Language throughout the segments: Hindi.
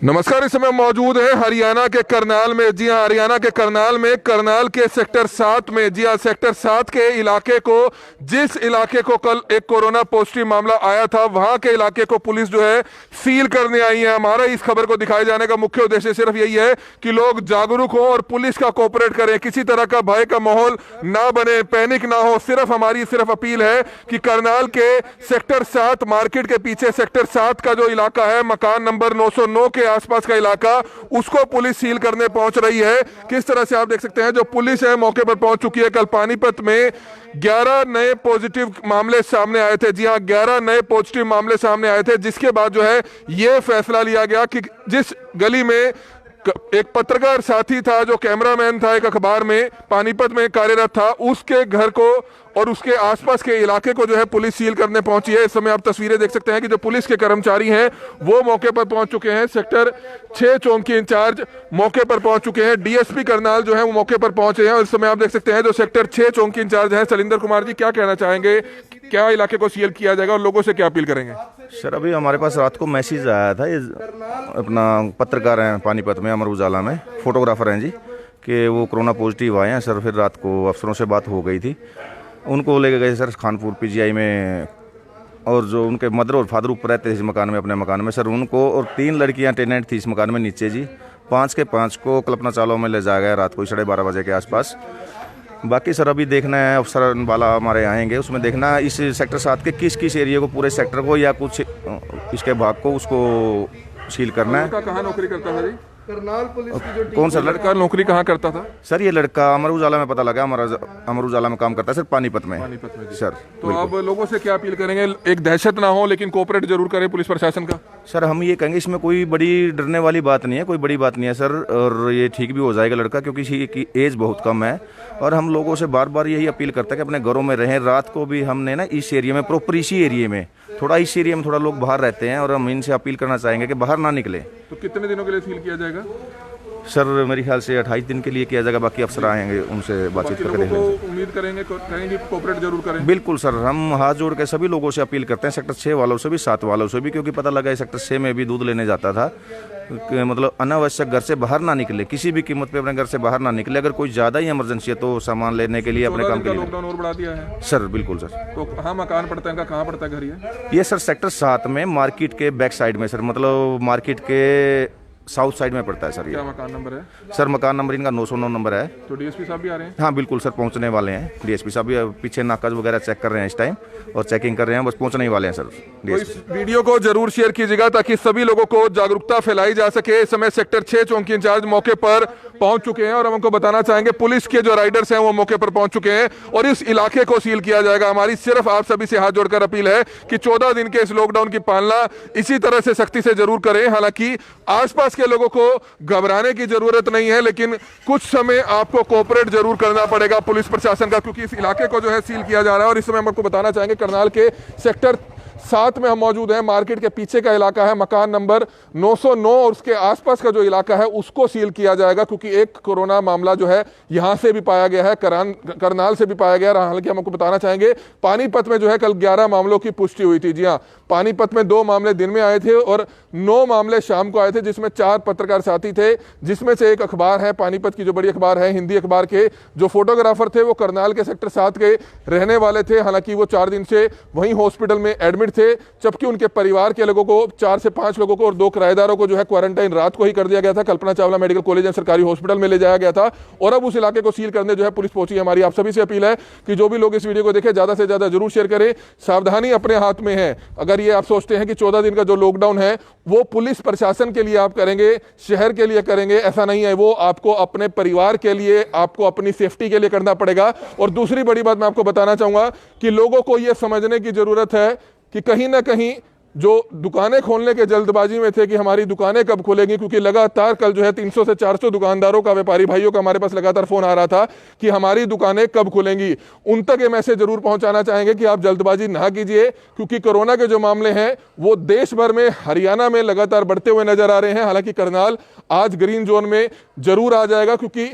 नमस्कार। इस समय मौजूद है हरियाणा के करनाल में। जी हां, हरियाणा के करनाल में, करनाल के सेक्टर 7 में। जी हां, सेक्टर 7 के इलाके को, जिस इलाके को कल एक कोरोना पॉजिटिव मामला आया था, वहां के इलाके को पुलिस जो है सील करने आई है। हमारा इस खबर को दिखाए जाने का मुख्य उद्देश्य सिर्फ यही है कि लोग जागरूक हो और पुलिस का कोऑपरेट करें, किसी तरह का भय का माहौल ना बने, पैनिक ना हो। हमारी सिर्फ अपील है कि करनाल के सेक्टर 7 मार्केट के पीछे सेक्टर 7 का जो इलाका है, मकान नंबर 909 के आसपास का इलाका, उसको पुलिस सील करने पहुंच रही है। किस तरह से आप देख सकते हैं, जो पुलिस है मौके पर पहुंच चुकी है। कल पानीपत में 11 नए पॉजिटिव मामले सामने आए थे। जी हां, 11 नए पॉजिटिव मामले सामने आए थे, जिसके बाद जो है यह फैसला लिया गया कि जिस गली में एक पत्रकार साथी था, जो कैमरामैन था एक अखबार में पानीपत में कार्यरत था, उसके घर को और उसके आसपास के इलाके को जो है पुलिस सील करने पहुंची है। इस समय आप तस्वीरें देख सकते हैं कि जो पुलिस के कर्मचारी हैं वो मौके पर पहुंच चुके हैं। सेक्टर 6 चौकी इंचार्ज मौके पर पहुंच चुके हैं। डीएसपी करनाल जो है वो मौके पर पहुंचे हैं। और इस समय आप देख सकते हैं जो सेक्टर 6 चौकी इंचार्ज हैं शैलेंद्र कुमार जी, क्या कहना चाहेंगे, क्या इलाके को सील किया जाएगा और लोगों से क्या अपील करेंगे? सर, अभी हमारे पास रात को मैसेज आया था, ये अपना पत्रकार हैं पानीपत में, अमर उजाला में फोटोग्राफर हैं जी, कि वो कोरोना पॉजिटिव आए हैं सर। फिर रात को अफसरों से बात हो गई थी, उनको लेके गए सर खानपुर पीजीआई में। और जो उनके मदर और फादर ऊपर रहते थे इस मकान में, अपने मकान में सर, उनको और 3 लड़कियां टेनेंट थी इस मकान में नीचे जी। 5 के 5 को कल्पना चावला में ले जाया गया रात को 12:30 बजे के आसपास। बाकी सर अभी देखना है, अफसर वाला हमारे आएंगे, उसमें देखना है इस सेक्टर 7 के किस किस एरिया को, पूरे सेक्टर को या कुछ इसके भाग को, उसको सील करना है। कहाँ नौकरी करता था जी? करनाल पुलिस की जो कौन सा लड़का नौकरी कहाँ करता था सर? ये लड़का अमर उजाला में पता लगा, अमर उजाला में काम करता है सर, पानीपत में जी। सर। तो अब लोगों से क्या अपील करेंगे? एक दहशत ना हो, लेकिन कोऑपरेट जरूर करें पुलिस प्रशासन का। सर हम ये कहेंगे, इसमें कोई बड़ी डरने वाली बात नहीं है, कोई बड़ी बात नहीं है सर, और ये ठीक भी हो जाएगा लड़का, क्योंकि इसकी एज बहुत कम है। और हम लोगों से बार बार यही अपील करते हैं कि अपने घरों में रहें। रात को भी हमने ना इस एरिया में, प्रॉपर इसी एरिया में, थोड़ा इस एरिया में थोड़ा लोग बाहर रहते हैं, और हम इनसे अपील करना चाहेंगे कि बाहर ना निकले। तो कितने दिनों के लिए सील किया जाएगा? सर मेरे ख्याल से 28 दिन के लिए किया जाएगा। बाकी अफसर आएंगे, उनसे बातचीत करके देख लेंगे। उम्मीद करेंगे कोऑपरेट जरूर करें। बिल्कुल सर, हम हाथ जोड़ के सभी लोगों से अपील करते हैं, सेक्टर 6 वालों से भी, 7 वालों से भी, क्योंकि पता लगा सेक्टर 6 में भी दूध लेने जाता था। मतलब अनावश्यक घर से बाहर ना निकले, किसी भी कीमत पे अपने घर से बाहर ना निकले। अगर कोई ज़्यादा ही इमरजेंसी है तो सामान लेने के लिए, अपने काम के लिए। लॉकडाउन और बढ़ा दिया है सर। बिल्कुल सर। तो कहाँ मकान पड़ता है इनका, कहाँ पड़ता है घर ये सर सेक्टर 7 में, मार्केट के बैक साइड में सर, मतलब मार्केट के साउथ साइड में पड़ता है सर। क्या मकान नंबर है? सर मकान नंबर इनका 909 नंबर है। तो डीएसपी साहब भी आ रहे हैं? हाँ बिल्कुल सर, पहुंचने वाले हैं। डीएसपी साहब भी पीछे नाकाज वगैरह चेक कर रहे हैं इस टाइम, और चेकिंग कर रहे हैं, बस पहुंचने ही वाले हैं सर। तो इस वीडियो को जरूर शेयर कीजिएगा ताकि सभी लोगों को जागरूकता फैलाई जा सके। इस समय सेक्टर 6 चौकी इंचार्ज मौके पर पहुंच चुके हैं, और हम उनको बताना चाहेंगे पुलिस के जो राइडर्स हैं वो मौके पर पहुंच चुके हैं, और इस इलाके को सील किया जाएगा। हमारी सिर्फ आप सभी से हाथ जोड़कर अपील है कि 14 दिन के इस लॉकडाउन की पालना इसी तरह से सख्ती से जरूर करें। हालांकि आसपास के लोगों को घबराने की जरूरत नहीं है, लेकिन कुछ समय आपको कोऑपरेट जरूर करना पड़ेगा पुलिस प्रशासन का, क्योंकि इस इलाके को जो है सील किया जा रहा है। और इस समय हम आपको बताना चाहेंगे करनाल के सेक्टर 7 में हम मौजूद हैं। मार्केट के पीछे का इलाका है, मकान नंबर 909, और उसके आसपास का जो इलाका है उसको सील किया जाएगा, क्योंकि एक कोरोना मामला जो है यहां से भी पाया गया है, करनाल से भी पाया गया। हालांकि हम आपको बताना चाहेंगे पानीपत में जो है कल 11 मामलों की पुष्टि हुई थी। जी हाँ, पानीपत में 2 मामले दिन में आए थे और 9 मामले शाम को आए थे, जिसमें 4 पत्रकार साथी थे, जिसमें से एक अखबार है पानीपत की जो बड़ी अखबार है, हिंदी अखबार के जो फोटोग्राफर थे वो करनाल के सेक्टर 7 के रहने वाले थे। हालांकि वो 4 दिन से वहीं हॉस्पिटल में एडमिट थे, जबकि उनके परिवार के लोगों को, 4 से 5 लोगों को और 2 किराएदारों को जो है क्वारंटाइन रात को ही कर दिया गया था। Kalpana Chawla medical college and सरकारी हॉस्पिटल में ले जाया गया था, और अब उस इलाके को सील करने जो है पुलिस पहुंची है। हमारी आप सभी से अपील है कि जो भी लोग इस वीडियो को देखें, ज्यादा से ज्यादा जरूर शेयर करें। सावधानी अपने हाथ में है। अगर ये आप सोचते हैं कि 14 दिन का जो लॉकडाउन है वो पुलिस प्रशासन के लिए आप करेंगे, शहर के लिए करेंगे, ऐसा नहीं है। वो आपको अपने परिवार के लिए, आपको अपनी सेफ्टी के लिए करना पड़ेगा। और दूसरी बड़ी बात मैं आपको बताना चाहूंगा कि लोगों को यह समझने की जरूरत है कि कहीं ना कहीं जो दुकानें खोलने के जल्दबाजी में थे कि हमारी दुकानें कब खुलेंगी, क्योंकि लगातार कल जो है 300 से 400 दुकानदारों का, व्यापारी भाइयों का हमारे पास लगातार फोन आ रहा था कि हमारी दुकानें कब खुलेंगी। उन तक ये मैसेज जरूर पहुंचाना चाहेंगे कि आप जल्दबाजी ना कीजिए, क्योंकि कोरोना के जो मामले हैं वो देश भर में, हरियाणा में लगातार बढ़ते हुए नजर आ रहे हैं। हालांकि करनाल आज ग्रीन जोन में जरूर आ जाएगा, क्योंकि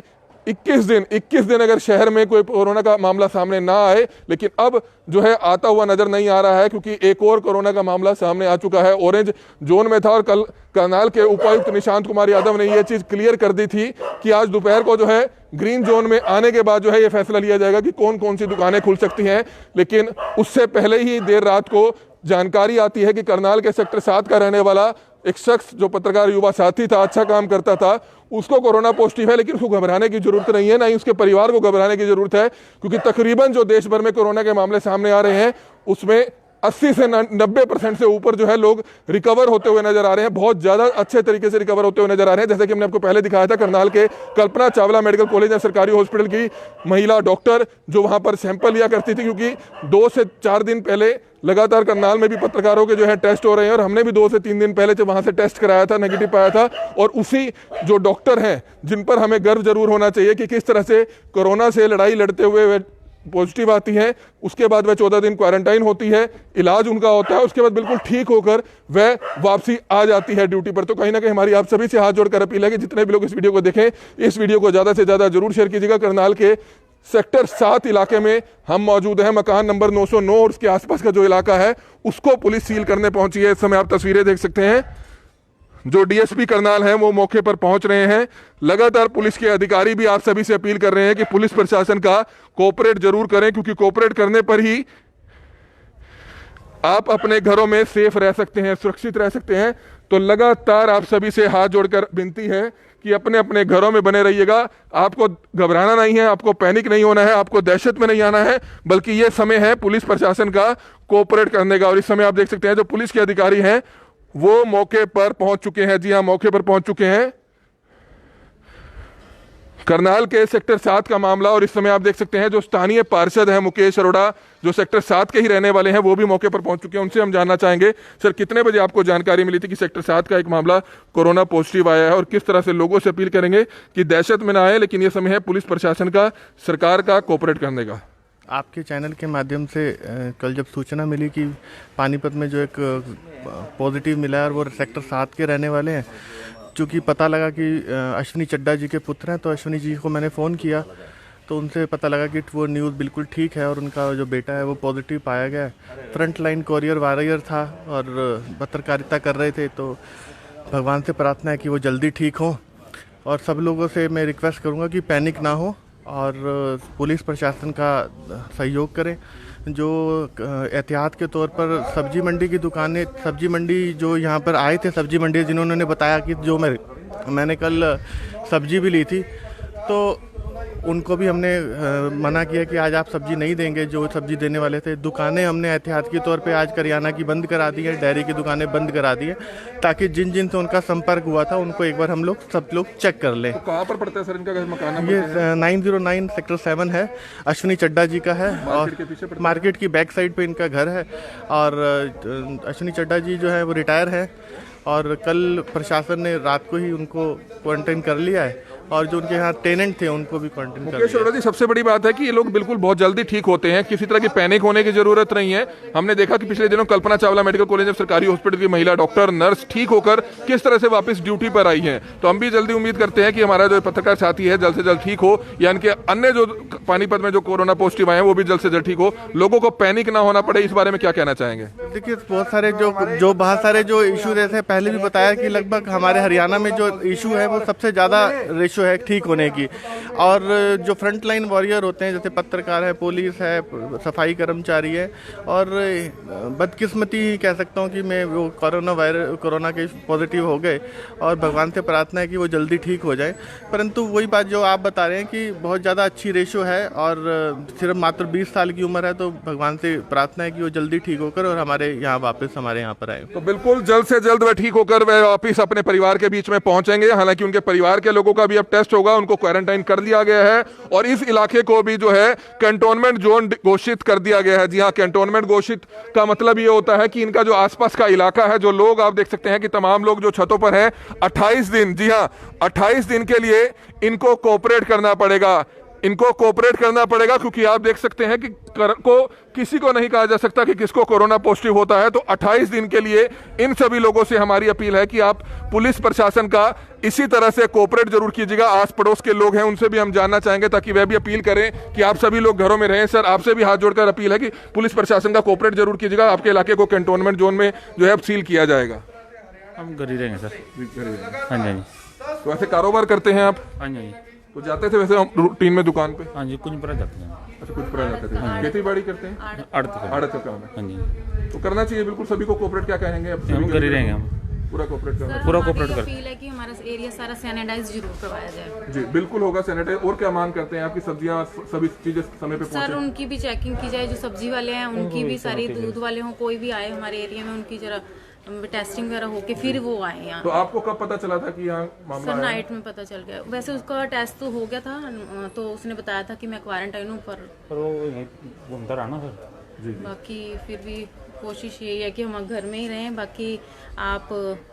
21 दिन अगर शहर में कोई कोरोना का मामला सामने ना आए, लेकिन अब जो है आता हुआ नजर नहीं आ रहा है, क्योंकि एक और कोरोना का मामला सामने आ चुका है। ऑरेंज जोन में था और कल करनाल के उपायुक्त निशांत कुमार यादव ने यह चीज क्लियर कर दी थी कि आज दोपहर को जो है ग्रीन जोन में आने के बाद जो है यह फैसला लिया जाएगा कि कौन कौन सी दुकानें खुल सकती हैं। लेकिन उससे पहले ही देर रात को जानकारी आती है कि करनाल के सेक्टर 7 का रहने वाला एक शख्स जो पत्रकार युवा साथी था, अच्छा काम करता था, उसको कोरोना पॉजिटिव है। लेकिन उसको घबराने की जरूरत नहीं है, ना ही उसके परिवार को घबराने की जरूरत है, क्योंकि तकरीबन जो देश भर में कोरोना के मामले सामने आ रहे हैं उसमें 80 से 90% से ऊपर जो है लोग रिकवर होते हुए नजर आ रहे हैं, बहुत ज्यादा अच्छे तरीके से रिकवर होते हुए नजर आ रहे हैं। जैसे कि हमने आपको पहले दिखाया था, करनाल के कल्पना चावला मेडिकल कॉलेज या सरकारी हॉस्पिटल की महिला डॉक्टर जो वहां पर सैंपल लिया करती थी, क्योंकि 2 से 4 दिन पहले लगातार करनाल में भी पत्रकारों के जो है टेस्ट हो रहे हैं, और हमने भी 2 से 3 दिन पहले जब वहां से टेस्ट कराया था, नेगेटिव पाया था। और उसी जो डॉक्टर हैं जिन पर हमें गर्व जरूर होना चाहिए कि किस तरह से कोरोना से लड़ाई लड़ते हुए वे पॉजिटिव आती है, उसके बाद वह 14 दिन क्वारंटाइन होती है, इलाज उनका होता है, उसके बाद बिल्कुल ठीक होकर वह वापसी आ जाती है ड्यूटी पर। तो कहीं ना कहीं हमारी आप सभी से हाथ जोड़कर अपील है कि जितने भी लोग इस वीडियो को देखें, इस वीडियो को ज्यादा से ज्यादा जरूर शेयर कीजिएगा। करनाल के सेक्टर 7 इलाके में हम मौजूद हैं, मकान नंबर 909 और उसके आसपास का जो इलाका है उसको पुलिस सील करने पहुंची है। इस समय आप तस्वीरें देख सकते हैं, जो डीएसपी करनाल हैं वो मौके पर पहुंच रहे हैं। लगातार पुलिस के अधिकारी भी आप सभी से अपील कर रहे हैं कि पुलिस प्रशासन का कोऑपरेट जरूर करें, क्योंकि कोऑपरेट करने पर ही आप अपने घरों में सेफ रह सकते हैं, सुरक्षित रह सकते हैं। तो लगातार आप सभी से हाथ जोड़कर विनती है कि अपने अपने घरों में बने रहिएगा। आपको घबराना नहीं है, आपको पैनिक नहीं होना है, आपको दहशत में नहीं आना है, बल्कि यह समय है पुलिस प्रशासन का कोऑपरेट करने का। और इस समय आप देख सकते हैं जो पुलिस के अधिकारी हैं वो मौके पर पहुंच चुके हैं। जी हां, मौके पर पहुंच चुके हैं। करनाल के सेक्टर 7 का मामला, और इस समय आप देख सकते हैं जो स्थानीय पार्षद हैं मुकेश अरोड़ा, जो सेक्टर 7 के ही रहने वाले हैं, वो भी मौके पर पहुंच चुके हैं। उनसे हम जानना चाहेंगे, सर कितने बजे आपको जानकारी मिली थी कि सेक्टर 7 का एक मामला कोरोना पॉजिटिव आया है, और किस तरह से लोगों से अपील करेंगे कि दहशत में ना आए, लेकिन यह समय है पुलिस प्रशासन का, सरकार का कोऑपरेट करने का। आपके चैनल के माध्यम से कल जब सूचना मिली कि पानीपत में जो एक पॉजिटिव मिला है और वो सेक्टर 7 के रहने वाले हैं, चूँकि पता लगा कि अश्विनी चड्डा जी के पुत्र हैं, तो अश्विनी जी को मैंने फ़ोन किया तो उनसे पता लगा कि वो न्यूज़ बिल्कुल ठीक है और उनका जो बेटा है वो पॉजिटिव पाया गया है। फ्रंट लाइन कॉरियर वॉरियर था और पत्रकारिता कर रहे थे, तो भगवान से प्रार्थना है कि वो जल्दी ठीक हों। और सब लोगों से मैं रिक्वेस्ट करूँगा कि पैनिक ना हो और पुलिस प्रशासन का सहयोग करें। जो एहतियात के तौर पर सब्जी मंडी की दुकानें, सब्जी मंडी जो यहाँ पर आए थे, सब्जी मंडी जिन्होंने बताया कि जो मैंने कल सब्जी भी ली थी, तो उनको भी हमने मना किया कि आज आप सब्जी नहीं देंगे जो सब्जी देने वाले थे। दुकानें हमने एहतियात के तौर पे आज करियाना की बंद करा दी है, डेयरी की दुकानें बंद करा दी है, ताकि जिन जिन से उनका संपर्क हुआ था उनको एक बार हम लोग सब लोग चेक कर लें। तो कहाँ पर पड़ता है सर इनका मकान? ये 909 सेक्टर 7 है, अश्विनी चड्डा जी का है, और मार्केट की बैक साइड पे इनका घर है। और अश्विनी चड्डा जी जो है वो रिटायर है, और कल प्रशासन ने रात को ही उनको क्वारंटाइन कर लिया है, और जो उनके यहाँ टेनेंट थे उनको भी क्वारंटाइन कर मुकेश अरोड़ा जी, सबसे बड़ी बात है कि ये लोग बिल्कुल बहुत जल्दी ठीक होते हैं, किसी तरह की पैनिक होने की जरूरत नहीं है। हमने देखा कि पिछले दिनों Kalpana Chawla medical college of सरकारी हॉस्पिटल की महिला डॉक्टर नर्स ठीक होकर किस तरह से वापस ड्यूटी पर आई हैं। तो हम भी जल्दी उम्मीद करते हैं कि हमारा जो पत्रकार साथी है जल्द से जल्द ठीक हो, या इनके अन्य जो पानीपत में जो कोरोना पॉजिटिव आए हैं वो भी जल्द से जल्द ठीक हो, लोगों को पैनिक ना होना पड़े। इस बारे में क्या कहना चाहेंगे? देखिए, बहुत सारे जो इशू रहते पहले भी बताया कि लगभग हमारे हरियाणा में जो इशू है वो सबसे ज़्यादा रेशो है ठीक होने की। और जो फ्रंट लाइन वॉरियर होते हैं, जैसे पत्रकार है, पुलिस है, सफाई कर्मचारी है, और बदकिस्मती कह सकता हूँ कि मैं वो कोरोना के पॉजिटिव हो गए, और भगवान से प्रार्थना है कि वो जल्दी ठीक हो जाए। परंतु वही बात जो आप बता रहे हैं कि बहुत ज़्यादा अच्छी रेशो है, और सिर्फ मात्र 20 साल की उम्र है, तो भगवान से प्रार्थना है कि वो जल्दी ठीक होकर और हमारे यहाँ वापस हमारे यहाँ पर आए। तो बिल्कुल जल्द से जल्द वह ठीक होकर वह वापिस अपने परिवार के बीच में पहुंचेंगे। हालांकि उनके परिवार के लोगों का भी अब टेस्ट होगा, उनको क्वारंटाइन कर दिया गया है, और इस इलाके को भी जो है कैंटोनमेंट जोन घोषित कर दिया गया है। जी हां, कैंटोनमेंट घोषित का मतलब ये होता है कि इनका जो आसपास का इलाका है, जो लोग आप देख सकते हैं कि तमाम लोग जो छतों पर हैं, 28 दिन, जी हां 28 दिन के लिए इनको कोऑपरेट करना पड़ेगा। इनको कोऑपरेट करना पड़ेगा, क्योंकि आप देख सकते हैं कि किसी को नहीं कहा जा सकता कि किसको कोरोना पॉजिटिव होता है। तो 28 दिन के लिए इन सभी लोगों से हमारी अपील है कि आप पुलिस प्रशासन का इसी तरह से कोऑपरेट जरूर कीजिएगा। आस पड़ोस के लोग हैं उनसे भी हम जानना चाहेंगे ताकि वह भी अपील करें कि आप सभी लोग घरों में रहें। सर, आपसे भी हाथ जोड़कर अपील है कि पुलिस प्रशासन का कोऑपरेट जरूर कीजिएगा। आपके इलाके को कंटोनमेंट जोन में जो है अब सील किया जाएगा। हम घर ही रहेंगे सर। हाँ जी, हाँ जी। तो ऐसे कारोबार करते हैं आप? हाँ जी, हाँ जी। तो जाते थे वैसे हम रूटीन में दुकान पे? हाँ जी, कुछ पर जाते हैं। अच्छा, कुछ पर जाते थे। खेती बाड़ी करते हैं? आड़त का। आड़त का काम है। हाँ जी, तो करना चाहिए बिल्कुल सभी को कोऑपरेट। क्या कहेंगे अब? हम घर ही रहेंगे। हम पूरा कोऑपरेट करना। पूरा कोऑपरेट कर। अपील है कि हमारा एरिया सारा सैनिटाइज जरूर करवाया जाए। जी बिल्कुल होगा सैनिटाइज। और क्या मांग करते हैं? आपकी सब्जियां सभी चीजें समय पे सर, पहुंचे? उनकी भी चेकिंग की जाए, जो सब्जी वाले हैं उनकी भी, सारी दूध वाले हों, कोई भी आए हमारे एरिया में, उनकी जरा टेस्टिंग वगैरह होके फिर वो आए यहाँ। तो आपको कब पता चला था कि यहाँ मामला सर, आया? नाइट में पता चल गया। वैसे उसका टेस्ट तो हो गया था, तो उसने बताया था कि मैं क्वारंटाइन हूँ, पर वो घूमता रहा ना सर। बाकी फिर भी कोशिश यही है कि हम घर में ही रहें। बाकी आप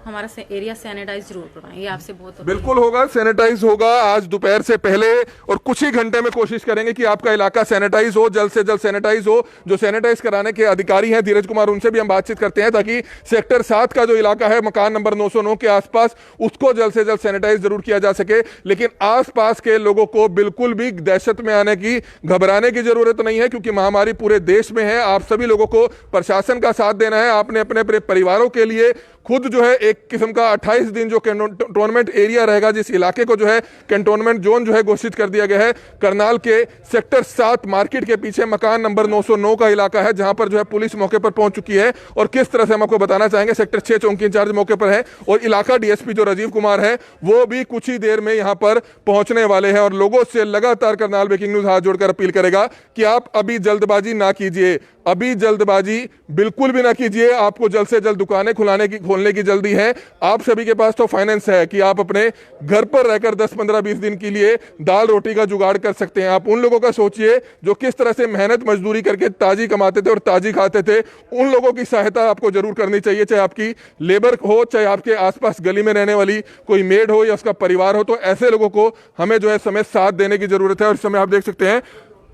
हमारा एरिया सैनिटाइज जरूर करवाएं, ये आपसे बहुत बिल्कुल होगा, सैनिटाइज होगा। आज दोपहर से पहले और कुछ ही घंटे में कोशिश करेंगे कि आपका इलाका सैनिटाइज हो, जल्द से जल्द सैनिटाइज हो। जो सैनिटाइज कराने के अधिकारी हैं धीरज कुमार, उनसे भी हम बातचीत करते हैं ताकि सेक्टर 7 का जो इलाका है मकान नंबर 909 के आसपास, उसको जल्द से जल्द सैनिटाइज जरूर किया जा सके। लेकिन आसपास के लोगों को बिल्कुल भी दहशत में आने की, घबराने की जरूरत नहीं है, क्योंकि महामारी पूरे देश में है। आप सभी लोगों को प्रशासन का साथ देना है। आपने अपने अपने परिवारों के लिए खुद जो है एक किस्म का 28 दिन जो कंटोनमेंट एरिया रहेगा, जिस इलाके को जो है कंटोनमेंट जोन जो है घोषित कर दिया गया है, करनाल के सेक्टर 7 मार्केट के पीछे मकान नंबर 909 का इलाका है, जहां पर जो है पुलिस मौके पर पहुंच चुकी है। और किस तरह से हम आपको बताना चाहेंगे, सेक्टर 6 चौकी इंचार्ज मौके पर है और इलाका डीएसपी जो राजीव कुमार है वो भी कुछ ही देर में यहां पर पहुंचने वाले हैं। और लोगों से लगातार करनाल ब्रेकिंग न्यूज हाथ जोड़कर अपील करेगा कि आप अभी जल्दबाजी ना कीजिए, अभी जल्दबाजी बिल्कुल भी ना कीजिए। आपको जल्द से जल्द दुकानें खोलने की जल्दी है। आप सभी के पास तो फाइनेंस है कि आप अपने घर पर रहकर 10, 15, 20 दिन के लिए दाल रोटी का जुगाड़ कर सकते हैं। आप उन लोगों का सोचिए जो किस तरह से मेहनत मजदूरी करके ताजी कमाते थे और ताजी खाते थे। उन लोगों की सहायता आपको जरूर करनी चाहिए, चाहे आपकी लेबर हो, चाहे आपके आसपास गली में रहने वाली कोई मेड हो या उसका परिवार हो। तो ऐसे लोगों को हमें जो है समय साथ देने की जरूरत है। और इस समय आप देख सकते हैं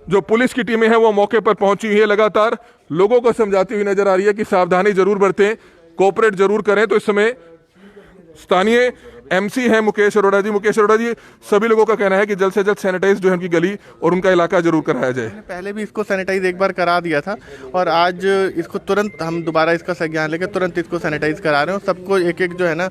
जो पुलिस की टीमें हैं वो मौके पर पहुंची हुई है, लगातार लोगों को समझाती हुई नजर आ रही है कि सावधानी जरूर बरतें, कोऑपरेट जरूर करें। तो इस समय स्थानीय एमसी है मुकेश अरोड़ा जी। मुकेश अरोड़ा जी, सभी लोगों का कहना है कि जल्द से जल्द सैनिटाइज जो है उनकी गली और उनका इलाका जरूर कराया जाए। पहले भी इसको सैनिटाइज एक बार करा दिया था और आज इसको तुरंत हम दोबारा इसका संज्ञान लेकर तुरंत इसको सैनिटाइज करा रहे हैं। और सबको एक एक जो है ना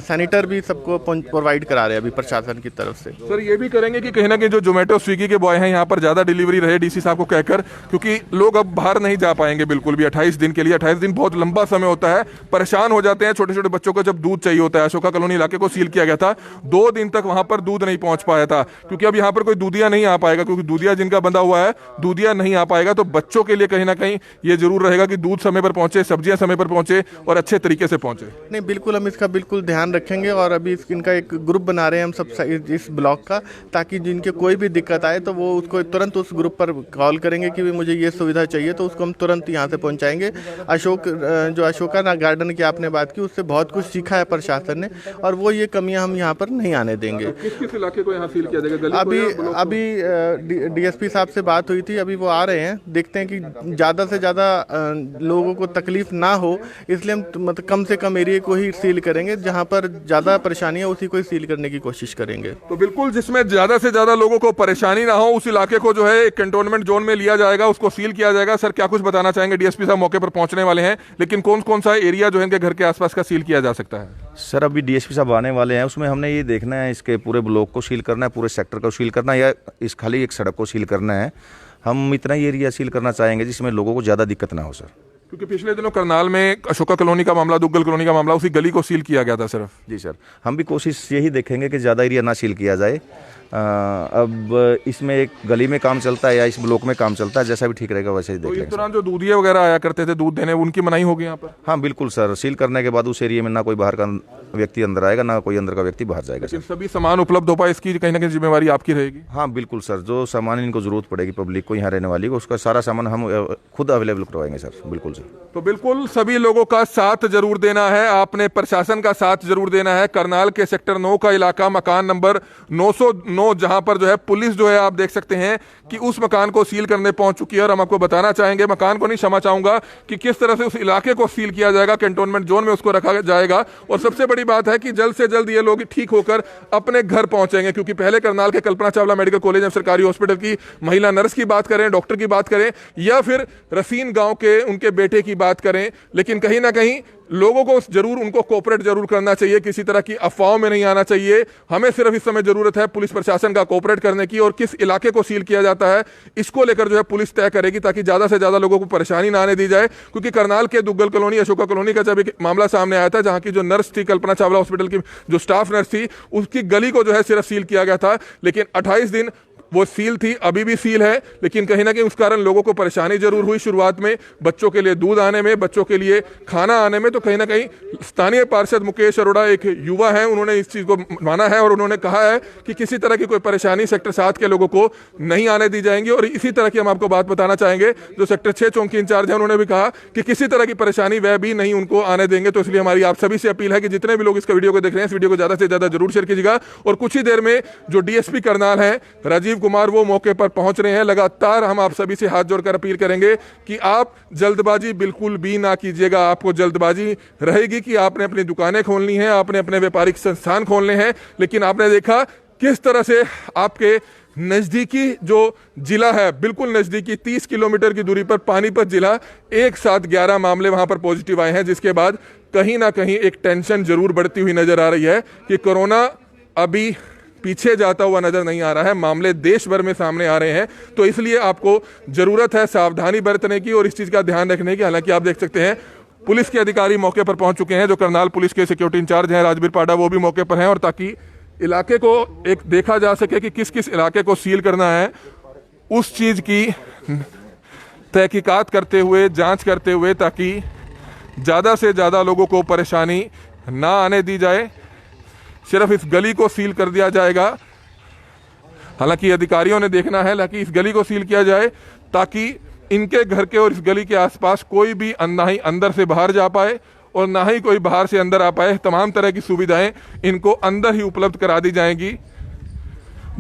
सैनिटर भी सबको प्रोवाइड करा रहे हैं अभी प्रशासन की तरफ से। सर, ये भी करेंगे कि कहीं ना कहीं जो जोमेटो स्विगी के बॉय हैं यहाँ पर ज्यादा डिलीवरी रहे डीसी साहब को कहकर, क्योंकि लोग अब बाहर नहीं जा पाएंगे बिल्कुल भी 28 दिन के लिए। 28 दिन बहुत लंबा समय होता है, परेशान हो जाते हैं। छोटे छोटे बच्चों को जब दूध चाहिए होता है, अशोका कॉलोनी इलाके को सील किया गया था, 2 दिन तक वहां पर दूध नहीं पहुंच पाया था, क्योंकि अब यहां पर कोई दूधिया नहीं आ पाएगा, क्योंकि दूधिया जिनका बंधा हुआ है दूधिया नहीं आ पाएगा। तो बच्चों के लिए कहीं ना कहीं ये जरूर रहेगा कि दूध समय पर पहुंचे, सब्जियां समय पर पहुंचे और अच्छे तरीके से पहुंचे। नहीं, बिल्कुल हम इसका बिल्कुल ध्यान रखेंगे और अभी इनका एक ग्रुप बना रहे हैं हम सब इस ब्लॉक का, ताकि जिनके कोई भी दिक्कत आए तो वो उसको तुरंत उस ग्रुप पर कॉल करेंगे कि मुझे ये सुविधा चाहिए, तो उसको हम तुरंत यहाँ से पहुँचाएंगे। अशोका गार्डन की आपने बात की, उससे बहुत कुछ सीखा है प्रशासन ने और वो ये कमियाँ हम यहाँ पर नहीं आने देंगे। किस इलाके को यहाँ सील किया जाएगा? गली अभी डीएसपी साहब से बात हुई थी, अभी वो आ रहे हैं, देखते हैं कि ज़्यादा से ज़्यादा लोगों को तकलीफ ना हो, इसलिए हम मतलब कम से कम एरिया को ही सील करेंगे। जहाँ पर ज़्यादा परेशानी है उसी को ही सील करने की कोशिश करेंगे। तो बिल्कुल जिसमें ज़्यादा से ज़्यादा लोगों को परेशानी ना हो उस इलाके को जो है एक कंटोनमेंट जोन में लिया जाएगा, उसको सील किया जाएगा। सर, क्या कुछ बताना चाहेंगे? डीएसपी साहब मौके पर पहुंचने वाले हैं, लेकिन कौन कौन सा एरिया जो है इनके घर के आसपास का सील किया जा सकता है? सर, अभी डीएसपी साहब आने वाले हैं, उसमें हमने ये देखना है इसके पूरे ब्लॉक को सील करना है, पूरे सेक्टर को सील करना है या इस खाली एक सड़क को सील करना है। हम इतना ही एरिया सील करना चाहेंगे जिसमें लोगों को ज़्यादा दिक्कत ना हो सर। क्योंकि पिछले दिनों करनाल में अशोका कॉलोनी का मामला, दुग्गल कॉलोनी का मामला, उसी गली को सील किया गया था सिर्फ। जी सर, हम भी कोशिश यही देखेंगे कि ज़्यादा एरिया ना सील किया जाए। अब इसमें एक गली में काम चलता है या इस ब्लॉक में काम चलता है, जैसा भी ठीक रहेगा वैसे ही देख तो लेंगे। इस दौरान जो दूधिया वगैरह आया करते थे दूध देने, उनकी मनाही होगी यहाँ पर? हाँ बिल्कुल सर, सील करने के बाद उस एरिया में ना कोई बाहर का व्यक्ति अंदर आएगा, ना कोई अंदर का व्यक्ति बाहर जाएगा सर। सभी सामान उपलब्ध हो पाए, इसकी कहीं ना कहीं जिम्मेवारी आपकी रहेगी? हाँ बिल्कुल सर, जो सामान इनको जरूरत पड़ेगी पब्लिक को यहाँ रहने वाली को, उसका सारा सामान हम खुद अवेलेबल करवाएंगे सर। बिल्कुल सर। तो बिल्कुल सभी लोगों का साथ जरूर देना है, आपने प्रशासन का साथ जरूर देना है। करनाल के सेक्टर 9 का इलाका, मकान नंबर 9 जहां पर जो है पुलिस जो है आप देख सकते हैं कि उस मकान को सील करने पहुंच चुकी है। और हम आपको बताना चाहेंगे, मकान को नहीं, क्षमा चाहूंगा, कि किस तरह से उस इलाके को सील किया जाएगा, कंटोनमेंट जोन में उसको रखा जाएगा। और सबसे बड़ी बात है कि जल्द से जल्द ये लोग ठीक होकर अपने घर पहुंचेंगे, क्योंकि पहले करनाल के कल्पना चावला मेडिकल कॉलेज एवं सरकारी हॉस्पिटल की महिला नर्स की बात करें, डॉक्टर की बात करें, या फिर रसीन गांव के उनके बेटे की बात करें, लेकिन कहीं ना कहीं लोगों को जरूर उनको कोऑपरेट जरूर करना चाहिए, किसी तरह की अफवाहों में नहीं आना चाहिए। हमें सिर्फ इस समय जरूरत है पुलिस प्रशासन का कोऑपरेट करने की, और किस इलाके को सील किया जाता है इसको लेकर जो है पुलिस तय करेगी, ताकि ज्यादा से ज्यादा लोगों को परेशानी ना आने दी जाए। क्योंकि करनाल के दुग्गल कॉलोनी, अशोका कॉलोनी का जब एक मामला सामने आया था, जहां की जो नर्स थी, कल्पना चावला हॉस्पिटल की जो स्टाफ नर्स थी, उसकी गली को जो है सिर्फ सील किया गया था, लेकिन 28 दिन वो सील थी, अभी भी सील है, लेकिन कहीं ना कहीं उस कारण लोगों को परेशानी जरूर हुई शुरुआत में, बच्चों के लिए दूध आने में, बच्चों के लिए खाना आने में। तो कहीं ना कहीं स्थानीय पार्षद मुकेश अरोड़ा एक युवा हैं, उन्होंने इस चीज को माना है और उन्होंने कहा है कि किसी तरह की कोई परेशानी सेक्टर 7 के लोगों को नहीं आने दी जाएंगी। और इसी तरह की हम आपको बात बताना चाहेंगे, जो सेक्टर 6 चौकी इंचार्ज है, उन्होंने भी कहा कि किसी तरह की परेशानी वह भी नहीं उनको आने देंगे। तो इसलिए हमारी आप सभी से अपील है कि जितने भी लोग इस वीडियो को देख रहे हैं, इस वीडियो को ज्यादा से ज्यादा जरूर शेयर कीजिएगा। और कुछ ही देर में जो डीएसपी करनाल है राजीव कुमार, वो मौके पर पहुंच रहे हैं। लगातार हम आप सभी से हाथ जोड़कर अपील करेंगे कि आप जल्दबाजी बिल्कुल भी ना कीजिएगा। आपको जल्दबाजी रहेगी कि आपने अपनी दुकानें खोलनी है, आपने अपने व्यापारिक संस्थान खोलने हैं, लेकिन आपने देखा किस तरह से आपके नजदीकी जो जिला है, बिल्कुल नजदीकी 30 किलोमीटर की दूरी पर पानीपत जिला, एक साथ 11 मामले वहां पर पॉजिटिव आए हैं, जिसके बाद कहीं ना कहीं एक टेंशन जरूर बढ़ती हुई नजर आ रही है कि कोरोना अभी पीछे जाता हुआ नजर नहीं आ रहा है, मामले देश भर में सामने आ रहे हैं। तो इसलिए आपको जरूरत है सावधानी बरतने की और इस चीज का ध्यान रखने की। हालांकि आप देख सकते हैं पुलिस के अधिकारी मौके पर पहुंच चुके हैं, जो करनाल पुलिस के सिक्योरिटी इंचार्ज हैं राजबीर पाडा, वो भी मौके पर हैं, और ताकि इलाके को एक देखा जा सके कि किस किस इलाके को सील करना है, उस चीज की तहकीकात करते हुए, जांच करते हुए, ताकि ज्यादा से ज्यादा लोगों को परेशानी ना आने दी जाए। सिर्फ इस गली को सील कर दिया जाएगा। हालांकि अधिकारियों ने देखना है कि इस गली को सील किया जाए, ताकि इनके घर के और इस गली के आसपास कोई भी ना ही अंदर से बाहर जा पाए और ना ही कोई बाहर से अंदर आ पाए। तमाम तरह की सुविधाएं इनको अंदर ही उपलब्ध करा दी जाएंगी।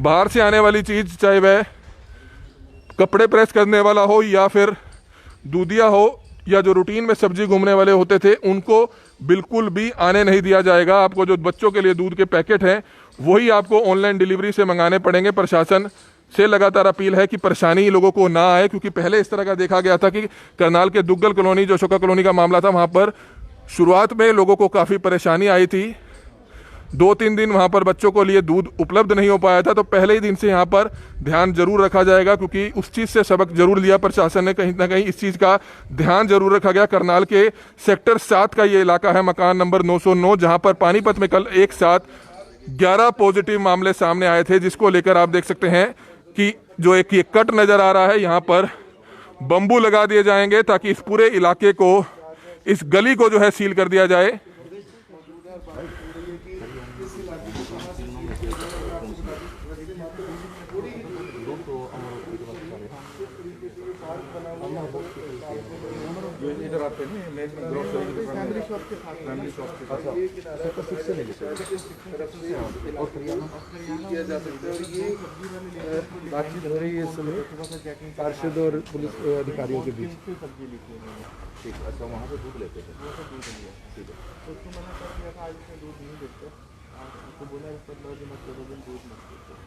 बाहर से आने वाली चीज, चाहे वह कपड़े प्रेस करने वाला हो या फिर दूधिया हो या जो रूटीन में सब्जी घूमने वाले होते थे, उनको बिल्कुल भी आने नहीं दिया जाएगा। आपको जो बच्चों के लिए दूध के पैकेट हैं, वही आपको ऑनलाइन डिलीवरी से मंगाने पड़ेंगे। प्रशासन से लगातार अपील है कि परेशानी लोगों को ना आए, क्योंकि पहले इस तरह का देखा गया था कि करनाल के दुग्गल कॉलोनी, जो अशोका कॉलोनी का मामला था, वहां पर शुरुआत में लोगों को काफी परेशानी आई थी। 2-3 दिन वहां पर बच्चों को लिए दूध उपलब्ध नहीं हो पाया था। तो पहले ही दिन से यहाँ पर ध्यान जरूर रखा जाएगा, क्योंकि उस चीज से सबक जरूर लिया प्रशासन ने, कहीं ना कहीं इस चीज का ध्यान जरूर रखा गया। करनाल के सेक्टर 7 का ये इलाका है, मकान नंबर 909, जहां पर पानीपत में कल एक साथ 11 पॉजिटिव मामले सामने आए थे, जिसको लेकर आप देख सकते हैं कि जो एक ये कट नजर आ रहा है, यहाँ पर बम्बू लगा दिए जाएंगे, ताकि इस पूरे इलाके को, इस गली को जो है सील कर दिया जाए। इधर आते हैं मेन ग्रोसरी की फैमिली शॉप के साथ, फैमिली शॉप के साथ सेक्टर 6 से ले लेते हैं और किया जा सकता है। और ये बातचीत हो रही है इस समय पार्षद और पुलिस अधिकारियों के बीच। ठीक, अच्छा, वहाँ पे दूध लेते थे, ठीक है, उसको मना कर दिया था, आज से दूध नहीं देते, उसको बोला इस पर 9 दिन 14 दिन दूध मत देते।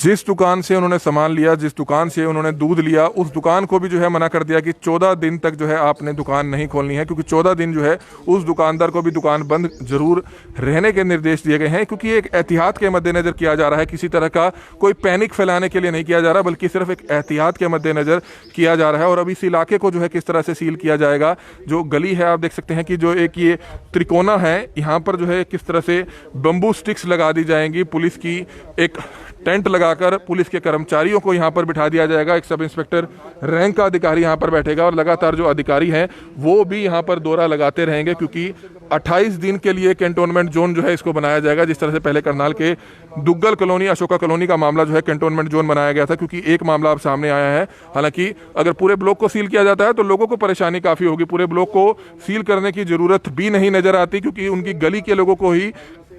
जिस दुकान से उन्होंने सामान लिया, जिस दुकान से उन्होंने दूध लिया, उस दुकान को भी जो है मना कर दिया कि 14 दिन तक जो है आपने दुकान नहीं खोलनी है, क्योंकि 14 दिन जो है उस दुकानदार को भी दुकान बंद जरूर रहने के निर्देश दिए गए हैं। क्योंकि एक एहतियात के मद्देनजर किया जा रहा है, किसी तरह का कोई पैनिक फैलाने के लिए नहीं किया जा रहा, बल्कि सिर्फ एक एहतियात के मद्देनजर किया जा रहा है। और अब इस इलाके को जो है किस तरह से सील किया जाएगा, जो गली है आप देख सकते हैं कि जो एक ये त्रिकोना है, यहाँ पर जो है किस तरह से बम्बू स्टिक्स लगा दी जाएंगी। पुलिस की एक टेंट लगाकर पुलिस के कर्मचारियों को यहाँ पर बिठा दिया जाएगा। एक सब इंस्पेक्टर रैंक का अधिकारी यहाँ पर बैठेगा और लगातार जो अधिकारी हैं वो भी यहाँ पर दौरा लगाते रहेंगे, क्योंकि 28 दिन के लिए कैंटोनमेंट जोन जो है इसको बनाया जाएगा। जिस तरह से पहले करनाल के दुग्गल कॉलोनी, अशोका कॉलोनी का मामला जो है कैंटोनमेंट जोन बनाया गया था, क्योंकि एक मामला अब सामने आया है। हालांकि अगर पूरे ब्लॉक को सील किया जाता है तो लोगों को परेशानी काफ़ी होगी। पूरे ब्लॉक को सील करने की ज़रूरत भी नहीं नज़र आती, क्योंकि उनकी गली के लोगों को ही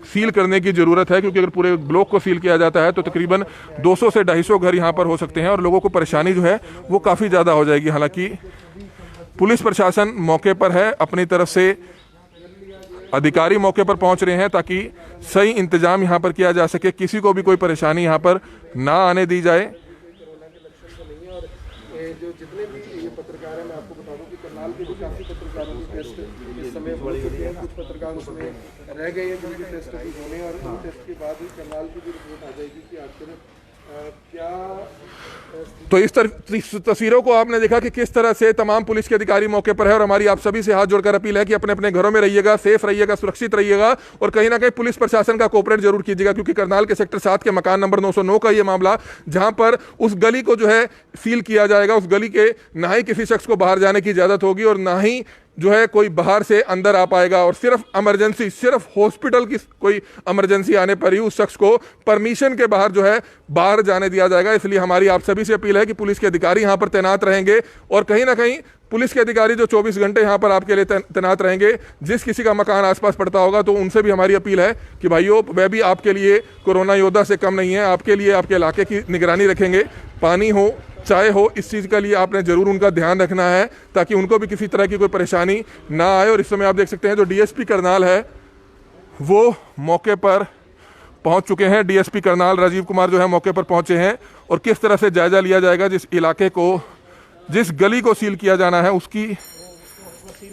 सील करने की ज़रूरत है, क्योंकि अगर पूरे ब्लॉक को सील किया जाता है तो तकरीबन 200 से 250 घर यहाँ पर हो सकते हैं और लोगों को परेशानी जो है वो काफ़ी ज़्यादा हो जाएगी। हालांकि पुलिस प्रशासन मौके पर है, अपनी तरफ से अधिकारी मौके पर पहुंच रहे हैं ताकि सही इंतजाम यहाँ पर किया जा सके, किसी को भी कोई परेशानी यहाँ पर ना आने दी जाए। जो जितने भी ये पत्रकार हैं, मैं आपको बता दूं कि करनाल के भी काफ़ी पत्रकारों की टेस्ट इस समय हो चुके हैं। कुछ पत्रकार उसमें रह गए हैं जिनके टेस्ट अभी होने, और इन टेस्ट के बाद ही करनाल की भी रिपोर्ट आ जाएगी कि आखिर क्या। तो इस तस्वीरों को आपने देखा कि किस तरह से तमाम पुलिस के अधिकारी मौके पर है, और हमारी आप सभी से हाथ जोड़कर अपील है कि अपने अपने घरों में रहिएगा, सेफ रहिएगा, सुरक्षित रहिएगा, और कहीं ना कहीं पुलिस प्रशासन का कोऑपरेट जरूर कीजिएगा, क्योंकि करनाल के सेक्टर 7 के मकान नंबर 909 का ये मामला, जहां पर उस गली को जो है सील किया जाएगा, उस गली के ना ही किसी शख्स को बाहर जाने की इजाजत होगी और ना ही जो है कोई बाहर से अंदर आ पाएगा, और सिर्फ इमरजेंसी, सिर्फ हॉस्पिटल की कोई इमरजेंसी आने पर ही उस शख्स को परमिशन के बाहर जो है बाहर जाने दिया जाएगा। इसलिए हमारी आप सभी से अपील है कि पुलिस के अधिकारी यहाँ पर तैनात रहेंगे, और कहीं ना कहीं पुलिस के अधिकारी जो 24 घंटे यहाँ पर आपके लिए तैनात रहेंगे। जिस किसी का मकान आसपास पड़ता होगा तो उनसे भी हमारी अपील है कि भाइयों, वह भी आपके लिए कोरोना योद्धा से कम नहीं है, आपके लिए आपके इलाके की निगरानी रखेंगे। पानी हो, चाहे हो, इस चीज़ का लिए आपने ज़रूर उनका ध्यान रखना है ताकि उनको भी किसी तरह की कोई परेशानी ना आए। और इस समय आप देख सकते हैं जो डीएसपी करनाल है वो मौके पर पहुंच चुके हैं। डीएसपी करनाल राजीव कुमार जो है मौके पर पहुंचे हैं, और किस तरह से जायजा लिया जाएगा, जिस इलाके को, जिस गली को सील किया जाना है उसकी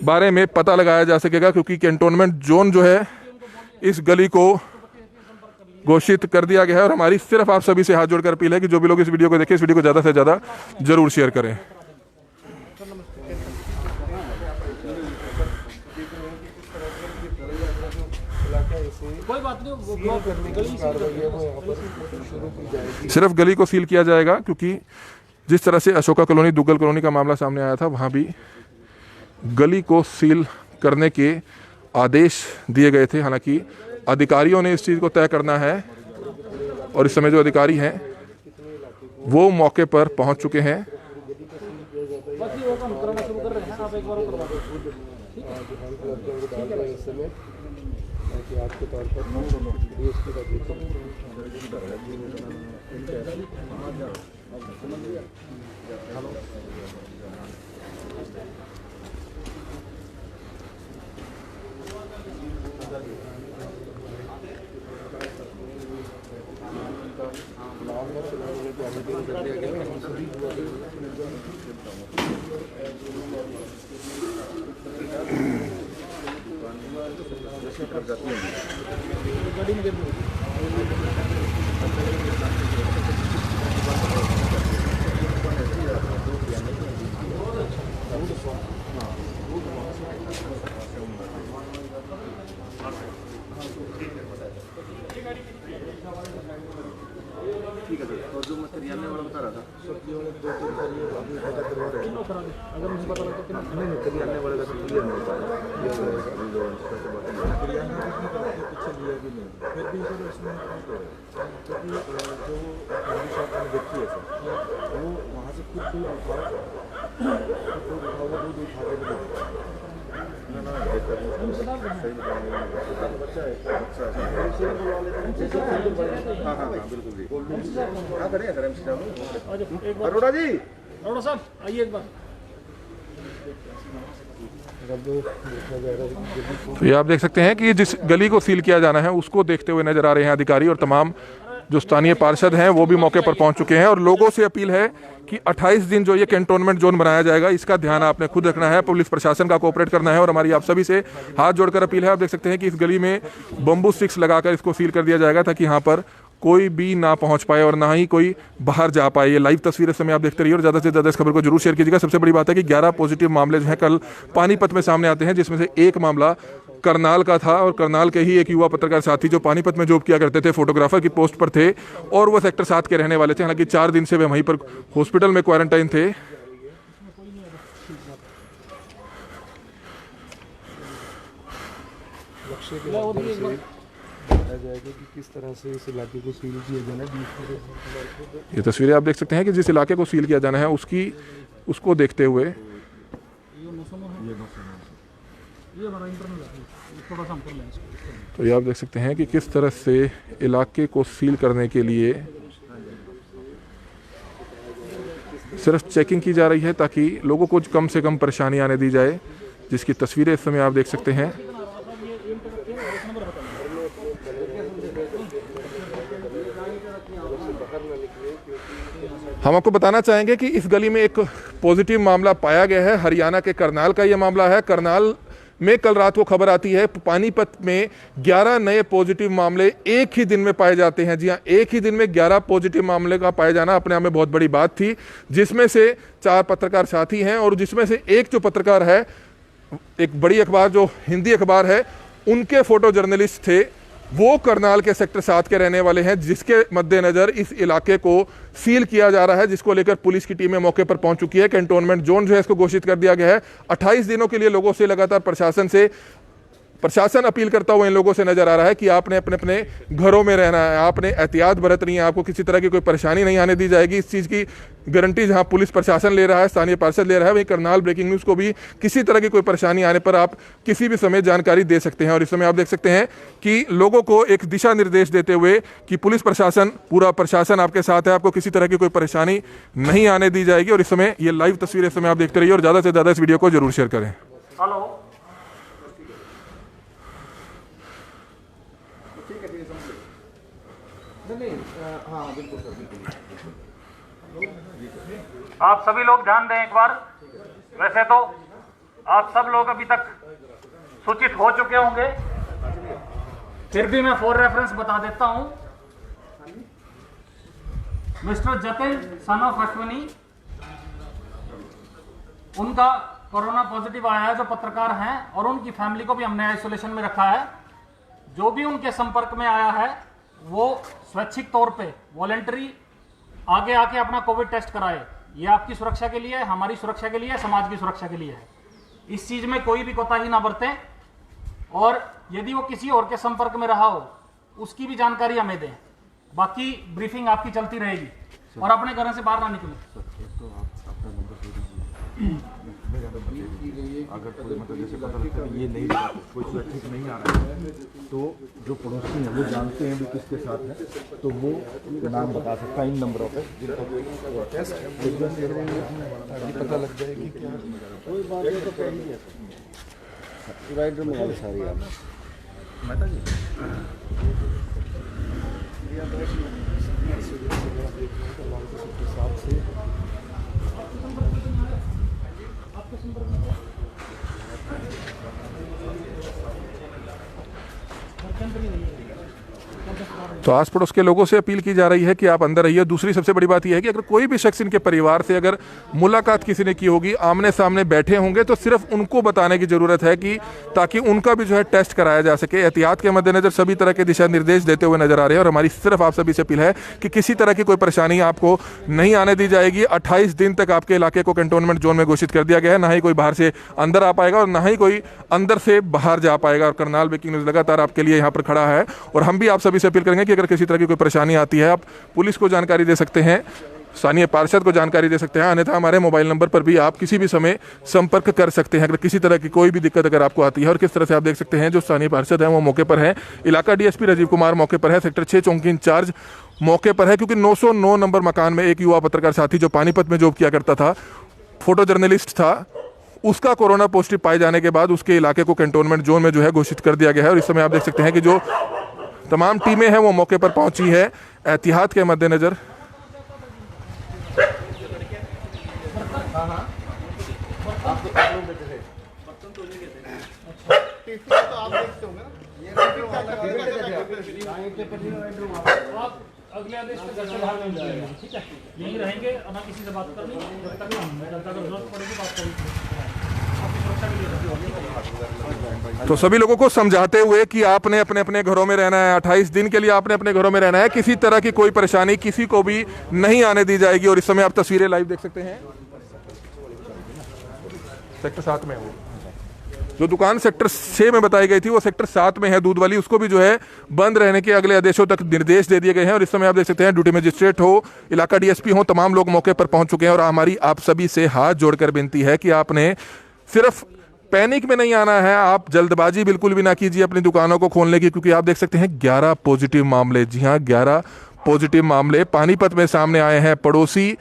बारे में पता लगाया जा सकेगा, क्योंकि कैंटोनमेंट जोन जो है इस गली को घोषित कर दिया गया है। और हमारी सिर्फ आप सभी से हाथ जोड़कर अपील है कि जो भी लोग इस वीडियो को देखें, इस वीडियो को ज़्यादा से ज़्यादा जरूर शेयर करें। सिर्फ गली को सील किया जाएगा, क्योंकि जिस तरह से अशोका कॉलोनी, दुग्गल कॉलोनी का मामला सामने आया था, वहां भी गली को सील करने के आदेश दिए गए थे। हालांकि अधिकारियों ने इस चीज़ को तय करना है, और इस समय जो अधिकारी हैं वो मौके पर पहुंच चुके हैं। ठीक है सर, और जो मैं करियाने वाला बता रहा था, सब्जियों में 2-3 साल ये अभी फायदा करवा रहे हैं। अगर मुझे पता लगता कि नहीं करियाने वाले का तो क्लियर नहीं होता है, ये रहेगा अभी जो करियाने पीछे लिया भी नहीं, फिर भी सर इसमें काउंट हो रहा है, क्योंकि जो फैमिली शॉप मैंने देखी है सर, वो वहाँ से खुद दूध उठाओ, वो दूध उठा के भी ना बेहतर सही बताएंगे, बच्चा है, हाँ हाँ हाँ बिल्कुल जी, हाँ करें सर एमसी अरोड़ा जी, अरोड़ा साहब आइए एक बार। तो ये आप देख सकते हैं कि जिस गली को सील किया जाना है उसको देखते हुए नजर आ रहे हैं अधिकारी, और तमाम जो स्थानीय पार्षद हैं वो भी मौके पर पहुंच चुके हैं। और लोगों से अपील है कि 28 दिन जो ये कैंटोनमेंट जोन बनाया जाएगा, इसका ध्यान आपने खुद रखना है, पुलिस प्रशासन का कोऑपरेट करना है। और हमारी आप सभी से हाथ जोड़कर अपील है, आप देख सकते हैं कि इस गली में बम्बू स्टिक्स लगाकर इसको सील कर दिया जाएगा ताकि यहाँ पर कोई भी ना पहुंच पाए और ना ही कोई बाहर जा पाए। ये लाइव तस्वीर इस समय आप देखते रहिए और ज़्यादा से ज़्यादा इस खबर को जरूर शेयर कीजिएगा। सबसे बड़ी बात है कि 11 पॉजिटिव मामले जो हैं कल पानीपत में सामने आते हैं, जिसमें से एक मामला करनाल का था, और करनाल के ही एक युवा पत्रकार साथी जो पानीपत में जॉब किया करते थे, फोटोग्राफर की पोस्ट पर थे, और वो सेक्टर 7 के रहने वाले थे। हालांकि 4 दिन से वे वहीं पर हॉस्पिटल में क्वारंटाइन थे। जाएगा कि किस तरह से इस इलाके को सील किया जाना है। ये तस्वीरें आप देख सकते हैं कि जिस इलाके को सील किया जाना है उसको देखते हुए ये हमारा इंटरनल है। थोड़ा सा हम कर लें इसको। तो ये आप देख सकते हैं कि किस तरह से इलाके को सील करने के लिए सिर्फ चेकिंग की जा रही है ताकि लोगों को कम से कम परेशानी आने दी जाए, जिसकी तस्वीरें इस समय आप देख सकते हैं। हम आपको बताना चाहेंगे कि इस गली में एक पॉजिटिव मामला पाया गया है। हरियाणा के करनाल का यह मामला है। करनाल में कल रात को खबर आती है पानीपत में 11 नए पॉजिटिव मामले एक ही दिन में पाए जाते हैं। जी हां, एक ही दिन में 11 पॉजिटिव मामले का पाए जाना अपने आप में बहुत बड़ी बात थी, जिसमें से 4 पत्रकार साथी हैं और जिसमें से एक जो पत्रकार है, एक बड़ी अखबार जो हिंदी अखबार है, उनके फोटो जर्नलिस्ट थे, वो करनाल के सेक्टर 7 के रहने वाले हैं, जिसके मद्देनजर इस इलाके को सील किया जा रहा है, जिसको लेकर पुलिस की टीमें मौके पर पहुंच चुकी है। कैंटोनमेंट जोन जो है इसको घोषित कर दिया गया है। 28 दिनों के लिए लोगों से लगातार प्रशासन अपील करता हुआ इन लोगों से नजर आ रहा है कि आपने अपने अपने घरों में रहना है, आपने एहतियात बरतनी है, आपको किसी तरह की कोई परेशानी नहीं आने दी जाएगी। इस चीज़ की गारंटी जहां पुलिस प्रशासन ले रहा है, स्थानीय पार्षद ले रहा है, वहीं करनाल ब्रेकिंग न्यूज़ को भी किसी तरह की कोई परेशानी आने पर आप किसी भी समय जानकारी दे सकते हैं। और इस समय आप देख सकते हैं कि लोगों को एक दिशा निर्देश देते हुए कि पुलिस प्रशासन, पूरा प्रशासन आपके साथ है, आपको किसी तरह की कोई परेशानी नहीं आने दी जाएगी। और इस समय ये लाइव तस्वीरें इस समय आप देखते रहिए और ज़्यादा से ज़्यादा इस वीडियो को जरूर शेयर करें। हेलो, आप सभी लोग ध्यान दें एक बार। वैसे तो आप सब लोग अभी तक सूचित हो चुके होंगे, फिर भी मैं फॉर रेफरेंस बता देता हूं। Mister Jatin son of Ashwini, उनका कोरोना पॉजिटिव आया है, जो पत्रकार हैं, और उनकी फैमिली को भी हमने आइसोलेशन में रखा है। जो भी उनके संपर्क में आया है वो स्वैच्छिक तौर पे वॉलंटरी आगे आके अपना कोविड टेस्ट कराए। ये आपकी सुरक्षा के लिए है, हमारी सुरक्षा के लिए है, समाज की सुरक्षा के लिए है। इस चीज में कोई भी कोताही ना बरतें, और यदि वो किसी और के संपर्क में रहा हो उसकी भी जानकारी हमें दें। बाकी ब्रीफिंग आपकी चलती रहेगी, और अपने घर से बाहर ना निकलें। अगर कोई मतलब जैसे पता लगता है ये नहीं कोई ठीक नहीं आ रहा है, तो जो पड़ोसी हैं वो जानते हैं भी किसके साथ है, तो वो नाम बता सकता है इन नंबरों पे, जिनको टेस्ट पता लग जाएगी क्या कोई बात है। तो पहले राइडर में है सारी आप माता जी तो आस पड़ोस के लोगों से अपील की जा रही है कि आप अंदर रहिए। दूसरी सबसे बड़ी बात यह है कि अगर कोई भी शख्स इनके परिवार से अगर मुलाकात किसी ने की होगी, आमने सामने बैठे होंगे, तो सिर्फ उनको बताने की जरूरत है कि ताकि उनका भी जो है टेस्ट कराया जा सके। एहतियात के मद्देनजर सभी तरह के दिशा निर्देश देते हुए नजर आ रहे हैं, और हमारी सिर्फ आप सभी से अपील है कि किसी तरह की कोई परेशानी आपको नहीं आने दी जाएगी। 28 दिन तक आपके इलाके को कंटोनमेंट जोन में घोषित कर दिया गया है। ना ही कोई बाहर से अंदर आ पाएगा और ना ही कोई अंदर से बाहर जा पाएगा। और करनाल ब्रेकिंग न्यूज़ लगातार आपके लिए यहाँ पर खड़ा है, और हम भी आप सभी से अपील करेंगे कि अगर किसी तरह की कोई परेशानी आती है, आप पुलिस को जानकारी दे सकते हैं, स्थानीय पार्षद को जानकारी दे सकते हैं, अन्यथा हमारे मोबाइल नंबर पर भी आप किसी भी समय संपर्क कर सकते हैं अगर किसी तरह की कोई भी दिक्कत अगर आपको आती है। और किस तरह से आप देख सकते हैं जो स्थानीय पार्षद हैं वो मौके पर हैं। इलाका डीएसपी राजीव कुमार मौके पर है, सेक्टर 6 चौकी इंचार्ज मौके पर है, क्योंकि 909 नंबर मकान में एक युवा पत्रकार साथी जो पानीपत में जॉब किया करता था, फोटो जर्नलिस्ट था, उसका कोरोना पॉजिटिव पाए जाने के बाद उसके इलाके को कंटोनमेंट जोन में जो है घोषित कर दिया गया है। और इस समय आप देख सकते हैं कि जो तमाम टीमें हैं वो मौके पर पहुंची है एहतियात के मद्देनजर। अगले आदेश पे घर से बाहर नहीं जाएगा, ठीक है? यहीं रहेंगे, ना किसी से बात करनी, जब तक जनता को जरूरत पड़ेगी बात करेंगे। तो सभी लोगों को समझाते हुए कि आपने अपने अपने घरों में रहना है, 28 दिन के लिए आपने अपने घरों में रहना है, किसी तरह की कोई परेशानी किसी को भी नहीं आने दी जाएगी। और इस समय आप तस्वीरें लाइव देख सकते हैं, सेक्टर 7 में वो जो दुकान सेक्टर 6 में बताई गई थी वो सेक्टर 7 में है दूध वाली, उसको भी जो है बंद रहने के अगले आदेशों तक निर्देश दे दिए गए हैं। और इस समय आप देख सकते हैं ड्यूटी मजिस्ट्रेट हो, इलाका डीएसपी हो, तमाम लोग मौके पर पहुंच चुके हैं। और हमारी आप सभी से हाथ जोड़कर विनती है कि आपने सिर्फ पैनिक में नहीं आना है, आप जल्दबाजी बिल्कुल भी ना कीजिए अपनी दुकानों को खोलने की, क्योंकि आप देख सकते हैं 11 पॉजिटिव मामले, जी हाँ 11 पॉजिटिव मामले पानीपत में सामने आए हैं। पड़ोसी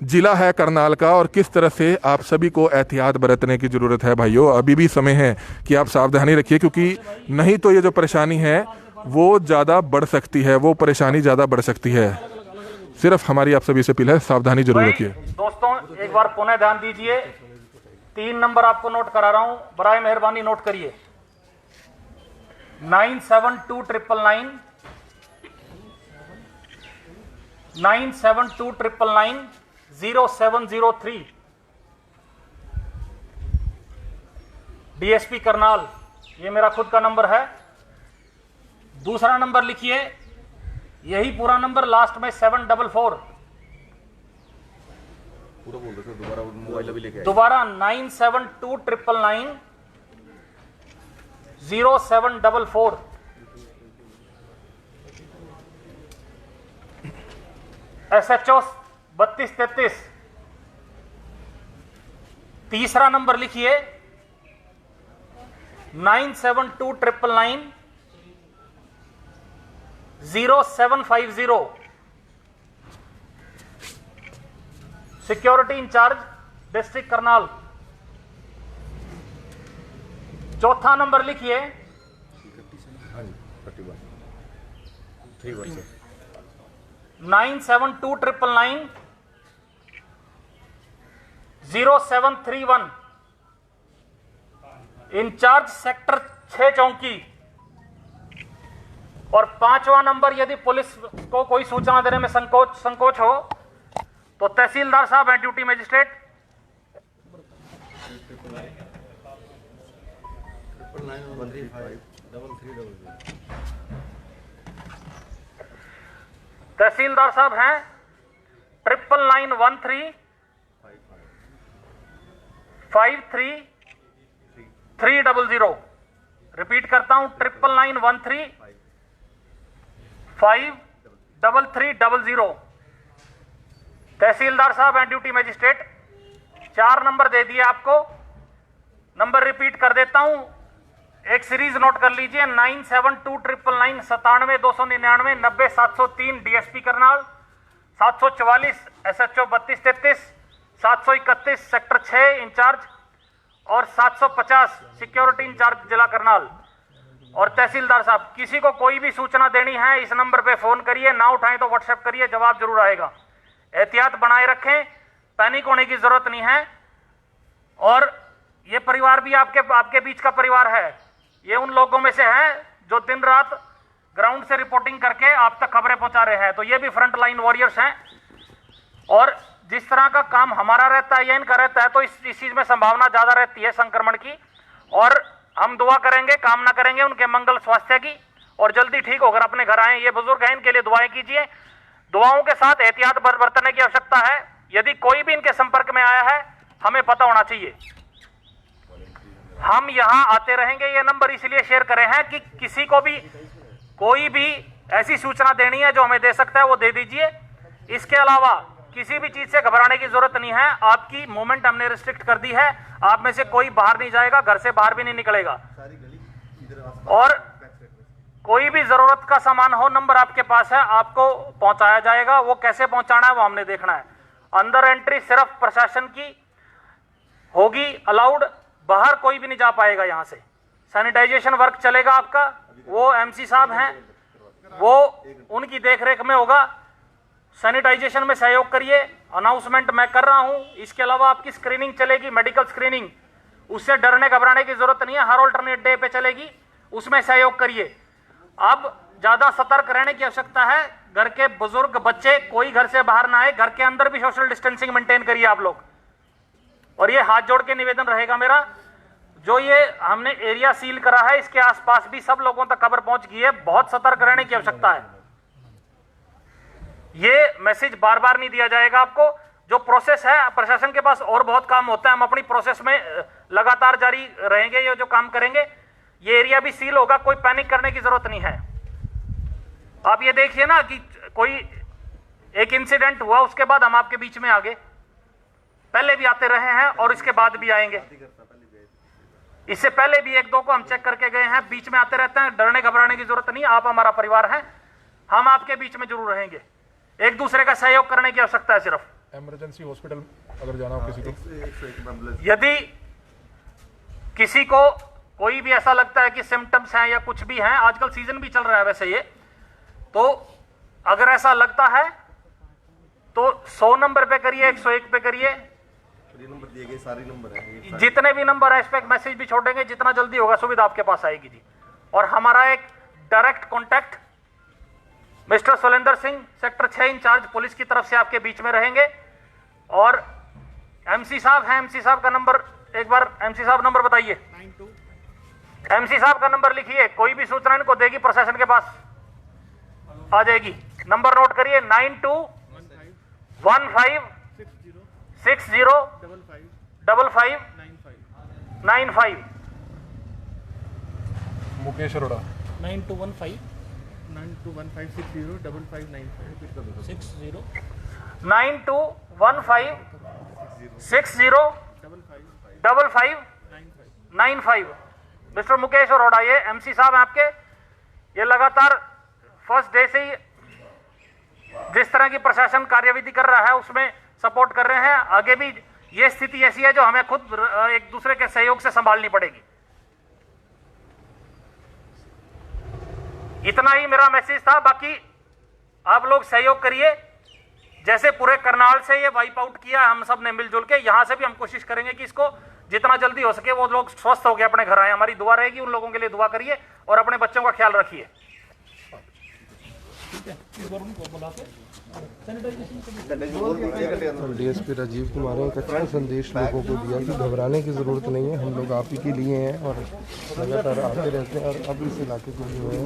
जिला है करनाल का, और किस तरह से आप सभी को एहतियात बरतने की ज़रूरत है भाइयों। अभी भी समय है कि आप सावधानी रखिए, क्योंकि नहीं तो ये जो परेशानी है वो ज़्यादा बढ़ सकती है, वो परेशानी ज़्यादा बढ़ सकती है। सिर्फ हमारी आप सभी से अपील है, सावधानी जरूर रखिए। दोस्तों एक बार पुनः ध्यान दीजिए, 3 नंबर आपको नोट करा रहा हूं, बराए मेहरबानी नोट करिए। 972999 972999 0703 डीएसपी करनाल, ये मेरा खुद का नंबर है। दूसरा नंबर लिखिए, यही पूरा नंबर लास्ट में 744, पूरा बोल दो सर, दोबारा मोबाइल अभी लेके आए। दोबारा 972999 0744। SHO 3233। तीसरा नंबर लिखिए 972999 0750, सिक्योरिटी इंचार्ज डिस्ट्रिक्ट करनाल। चौथा नंबर लिखिए 972999 0731, इंचार्ज सेक्टर 6 चौकी। और 5वां नंबर, यदि पुलिस को कोई सूचना देने में संकोच हो तो तहसीलदार साहब हैं, ड्यूटी मजिस्ट्रेट, तहसीलदार साहब हैं 9991353300। रिपीट करता हूं, 9991353300। तहसीलदार साहब हैं, ड्यूटी मजिस्ट्रेट। 4 नंबर दे दिए आपको, नंबर रिपीट कर देता हूं, एक सीरीज नोट कर लीजिए। 972999 97299 90703 DSP Karnal, 744 SHO 3233, 731 sector 6 incharge, और 750 सिक्योरिटी इंचार्ज जिला करनाल। और तहसीलदार साहब, किसी को कोई भी सूचना देनी है इस नंबर पे फोन करिए, ना उठाएं तो व्हाट्सएप करिए, जवाब जरूर आएगा। एहतियात बनाए रखें, पैनिक होने की जरूरत नहीं है। और ये परिवार भी आपके बीच का परिवार है, ये उन लोगों में से है जो दिन रात ग्राउंड से रिपोर्टिंग करके आप तक खबरें पहुंचा रहे हैं, तो ये भी फ्रंट लाइन वॉरियर्स हैं। और जिस तरह का काम हमारा रहता है या इनका रहता है, तो इस चीज में संभावना ज्यादा रहती है संक्रमण की। और हम दुआ करेंगे, कामना करेंगे उनके मंगल स्वास्थ्य की, और जल्दी ठीक होकर अपने घर आए। ये बुजुर्ग हैं, इनके लिए दुआएं कीजिए। दुआओं के साथ एहतियात बरतने की आवश्यकता है। यदि कोई भी इनके संपर्क में आया है, हमें पता होना चाहिए। हम यहां आते रहेंगे, ये नंबर इसलिए शेयर करे हैं कि किसी को भी कोई भी ऐसी सूचना देनी है जो हमें दे सकता है, वो दे दीजिए। इसके अलावा किसी भी चीज से घबराने की जरूरत नहीं है। आपकी मूवमेंट हमने रिस्ट्रिक्ट कर दी है, आप में से कोई बाहर नहीं जाएगा, घर से बाहर भी नहीं निकलेगा। और कोई भी जरूरत का सामान हो, नंबर आपके पास है, आपको पहुंचाया जाएगा। वो कैसे पहुंचाना है वो हमने देखना है। अंदर एंट्री सिर्फ प्रशासन की होगी अलाउड, बाहर कोई भी नहीं जा पाएगा यहां से। सैनिटाइजेशन वर्क चलेगा आपका, वो एमसी साहब हैं, वो उनकी देखरेख में होगा। सैनिटाइजेशन में सहयोग करिए, अनाउंसमेंट मैं कर रहा हूं। इसके अलावा आपकी स्क्रीनिंग चलेगी, मेडिकल स्क्रीनिंग, उससे डरने घबराने की जरूरत नहीं है, हर ऑल्टरनेट डे पे चलेगी, उसमें सहयोग करिए। अब ज्यादा सतर्क रहने की आवश्यकता है। घर के बुजुर्ग, बच्चे, कोई घर से बाहर ना आए। घर के अंदर भी सोशल डिस्टेंसिंग मेंटेन करिए आप लोग। और ये हाथ जोड़ के निवेदन रहेगा मेरा, जो ये हमने एरिया सील करा है, इसके आसपास भी सब लोगों तक खबर पहुंच गई है। बहुत सतर्क रहने की आवश्यकता है। ये मैसेज बार बार नहीं दिया जाएगा आपको। जो प्रोसेस है, प्रशासन के पास और बहुत काम होता है, हम अपनी प्रोसेस में लगातार जारी रहेंगे। ये जो काम करेंगे, ये एरिया भी सील होगा, कोई पैनिक करने की जरूरत नहीं है। आप ये देखिए ना कि कोई एक इंसिडेंट हुआ, उसके बाद हम आपके बीच में आ गए। पहले भी आते रहे हैं और इसके बाद भी आएंगे। इससे पहले भी एक दो को हम चेक करके गए हैं, बीच में आते रहते हैं, डरने घबराने की जरूरत नहीं। आप हमारा परिवार हैं, हम आपके बीच में जरूर रहेंगे। एक दूसरे का सहयोग करने की आवश्यकता है। सिर्फ इमरजेंसी हॉस्पिटल अगर जाना हो किसी को, यदि किसी को कोई भी ऐसा लगता है कि सिम्टम्स हैं या कुछ भी हैं, आजकल सीजन भी चल रहा है वैसे ये, तो अगर ऐसा लगता है तो 100 नंबर पे करिए, 101 पे करिए, नंबर दिए गए सारे नंबर है, जितने भी नंबर है इस पे एक मैसेज भी छोड़ेंगे, जितना जल्दी होगा सुविधा आपके पास आएगी जी। और हमारा एक direct contact mister Sulender Singh, sector 6 incharge police की तरफ से आपके बीच में रहेंगे। और एमसी साहब हैं, एमसी साहब का नंबर एक बार, एमसी साहब नंबर बताइए। एमसी साहब का नंबर लिखिए, कोई भी सूचना इनको देगी प्रशासन के पास आ जाएगी। नंबर नोट करिए, 9215605595। मुकेश अरोड़ा 9215 9215605595 9215605595। मिस्टर मुकेश अरोड़ा, ये एमसी साहब हैं आपके। ये लगातार फर्स्ट डे से ही जिस तरह की प्रशासन कार्यविधि कर रहा है उसमें सपोर्ट कर रहे हैं। आगे भी ये स्थिति ऐसी है जो हमें खुद एक दूसरे के सहयोग से संभालनी पड़ेगी। इतना ही मेरा मैसेज था। बाकी आप लोग सहयोग करिए, जैसे पूरे करनाल से ये वाइप आउट किया हम सब ने मिलजुल के, यहां से भी हम कोशिश करेंगे कि इसको जितना जल्दी हो सके वो लोग स्वस्थ होकर अपने घर आए। हमारी दुआ रहेगी, उन लोगों के लिए दुआ करिए और अपने बच्चों का ख्याल रखिए। डीएसपी राजीव कुमार ने एक अच्छा संदेश लोगों को दिया कि घबराने की ज़रूरत नहीं है, हम लोग आप ही के लिए हैं और लगातार आते रहते हैं। और अब इस इलाके को जो है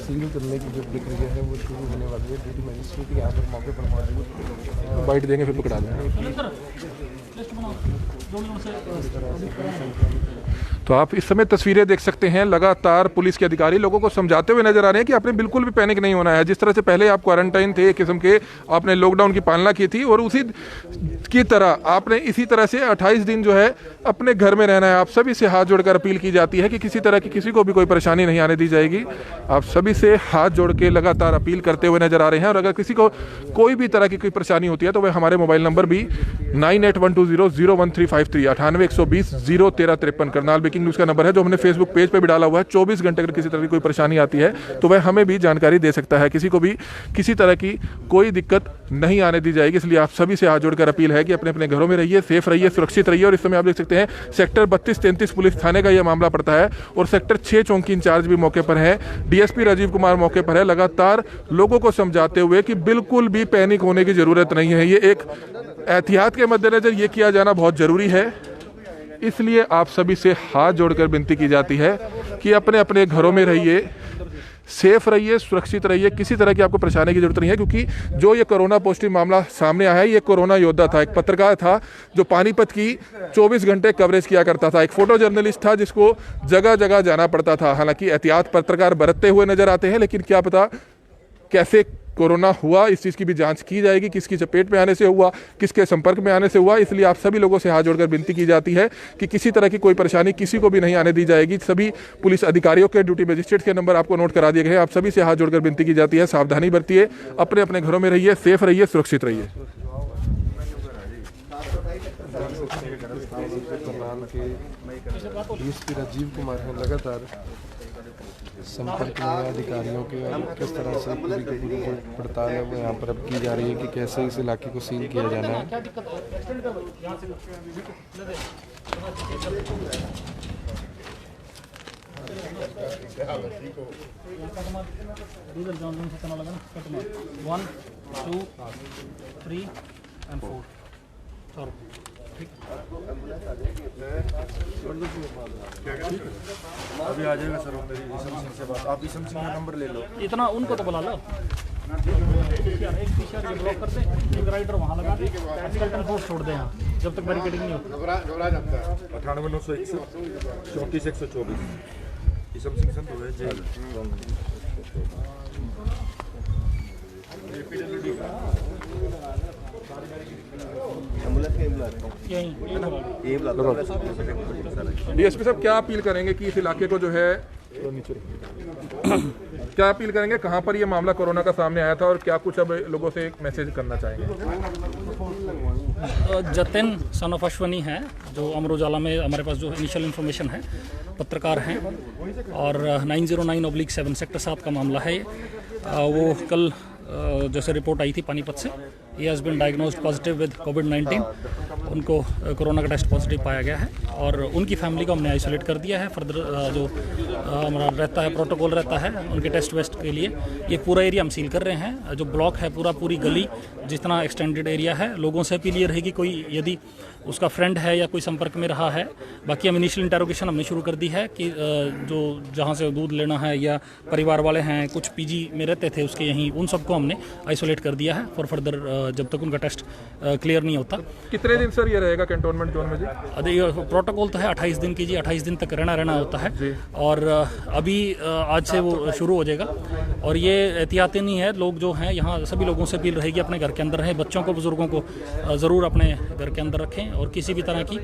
सील करने की जो प्रक्रिया है वो शुरू होने वाली है। ड्यूटी मजिस्ट्रेट यहाँ पर मौके पर मौजूद, बाइट देंगे फिर पकड़ा देंगे। तो आप इस समय तस्वीरें देख सकते हैं, लगातार पुलिस के अधिकारी लोगों को समझाते हुए नजर आ रहे हैं कि आपने बिल्कुल भी पैनिक नहीं होना है। जिस तरह से पहले आप क्वारंटाइन थे, एक किस्म के आपने लॉकडाउन की पालना की थी, और उसी की तरह आपने इसी तरह से 28 दिन जो है अपने घर में रहना है। आप सभी से हाथ जोड़कर अपील की जाती है कि किसी तरह की किसी को भी कोई परेशानी नहीं आने दी जाएगी। आप सभी से हाथ जोड़ के लगातार अपील करते हुए नजर आ रहे हैं। और अगर किसी को कोई भी तरह की कोई परेशानी होती है तो वह हमारे मोबाइल नंबर भी 9812001353 9812001353 करनाल ब्रेकिंग न्यूज़ का नंबर है, जो हमने फेसबुक पेज पे भी डाला हुआ है। 24 घंटे अगर किसी तरह की कोई परेशानी आती है तो वह हमें भी जानकारी दे सकता है। किसी को भी किसी तरह की कोई दिक्कत नहीं आने दी जाएगी। इसलिए आप सभी से हाथ जोड़कर अपील है कि अपने अपने घरों में रहिए, सेफ रहिए, सुरक्षित रहिए। और इस समय आप देख सकते हैं सेक्टर 32-33 पुलिस थाने का यह मामला पड़ता है और सेक्टर 6 चौकी इंचार्ज भी मौके पर है, डीएसपी राजीव कुमार मौके पर है, लगातार लोगों को समझाते हुए कि बिल्कुल भी पैनिक होने की जरूरत नहीं है। ये एक एहतियात के मद्देनजर ये किया जाना बहुत जरूरी है। इसलिए आप सभी से हाथ जोड़कर विनती की जाती है कि अपने अपने घरों में रहिए, सेफ रहिए, सुरक्षित रहिए। किसी तरह की आपको परेशानी की जरूरत नहीं है, क्योंकि जो ये कोरोना पॉजिटिव मामला सामने आया है, ये कोरोना योद्धा था, एक पत्रकार था जो पानीपत की 24 घंटे कवरेज किया करता था, एक फोटो जर्नलिस्ट था जिसको जगह जगह जाना पड़ता था। हालांकि एहतियात पत्रकार बरतते हुए नजर आते हैं, लेकिन क्या पता कैसे कोरोना हुआ, इस चीज़ की भी जांच की जाएगी, किसकी चपेट में आने से हुआ, किसके संपर्क में आने से हुआ। इसलिए आप सभी लोगों से हाथ जोड़कर विनती की जाती है कि किसी तरह की कोई परेशानी किसी को भी नहीं आने दी जाएगी। सभी पुलिस अधिकारियों के, ड्यूटी मजिस्ट्रेट के नंबर आपको नोट करा दिए गए हैं। आप सभी से हाथ जोड़कर विनती की जाती है, सावधानी बरतिए, अपने अपने घरों में रहिए, सेफ रहिए, सुरक्षित रहिए। करनाल के डीएसपी राजीव कुमार हैं लगातार संपर्क में अधिकारियों के, और किस तरह से पूरी की पूरी पड़ताल है वो यहाँ पर अब की जा रही है कि कैसे इस इलाके को सील किया जाना है। One, two, three and four. अभी आ जाएगा सर, मेरी ईसम सिंह से बात। आप ईसम सिंह का नंबर ले लो। इतना उनको तो बुला लो। एक पीछे ब्लॉक कर दे, एक राइडर वहाँ लगा दे, स्केलेटन फोर्स छोड़ दे यहाँ जब तक बैरिकेडिंग नहीं होती। 98-961 34-124 ईसम सिंह संत हुए जेल। डीएसपी साहब, क्या अपील करेंगे कि इस इलाके को जो है क्या अपील करेंगे, कहां पर ये मामला कोरोना का सामने आया था और क्या कुछ अब लोगों से एक मैसेज करना चाहेंगे? जतिन सन ऑफ अश्वनी है, जो अमर उजाला में हमारे पास जो इनिशियल इन्फॉर्मेशन है, पत्रकार हैं, और 909/7 सेक्टर 7 का मामला है। वो कल जैसे रिपोर्ट आई थी पानीपत से, he has been diagnosed positive with कोविड-19। उनको कोरोना का टेस्ट पॉजिटिव पाया गया है और उनकी फैमिली को हमने आइसोलेट कर दिया है। फर्दर जो हमारा रहता है प्रोटोकॉल रहता है उनके टेस्ट वेस्ट के लिए, ये पूरा एरिया हम सील कर रहे हैं। जो ब्लॉक है पूरी गली जितना एक्सटेंडेड एरिया है, लोगों से अपील ये रहेगी कोई यदि उसका फ्रेंड है या कोई संपर्क में रहा है। बाकी हम इनिशियल इंटेरोगेशन हमने शुरू कर दी है कि जो जहाँ से दूध लेना है या परिवार वाले हैं, कुछ पीजी में रहते थे उसके यहीं, उन सबको हमने आइसोलेट कर दिया है फॉर फर्दर जब तक उनका टेस्ट क्लियर नहीं होता। कितने दिन सर ये रहेगा कंटोनमेंट जोन में जी? प्रोटोकॉल तो है 28 दिन की जी, 28 दिन तक रहना होता है और अभी आज से वो शुरू हो जाएगा। और ये एहतियाती नहीं है, लोग जो हैं यहाँ सभी लोगों से अपील रहेगी अपने घर के अंदर रहें, बच्चों को बुजुर्गों को ज़रूर अपने घर के अंदर रखें और किसी भी तरह की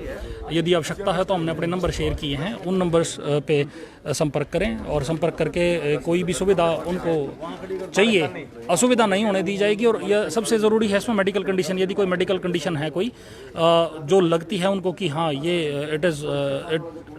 यदि आवश्यकता है तो हमने अपने नंबर शेयर किए हैं, उन नंबर्स पे संपर्क करें और संपर्क करके कोई भी सुविधा उनको चाहिए असुविधा नहीं होने दी जाएगी। और यह सबसे ज़रूरी है इसमें मेडिकल कंडीशन, यदि कोई मेडिकल कंडीशन है कोई जो लगती है उनको कि हाँ ये it is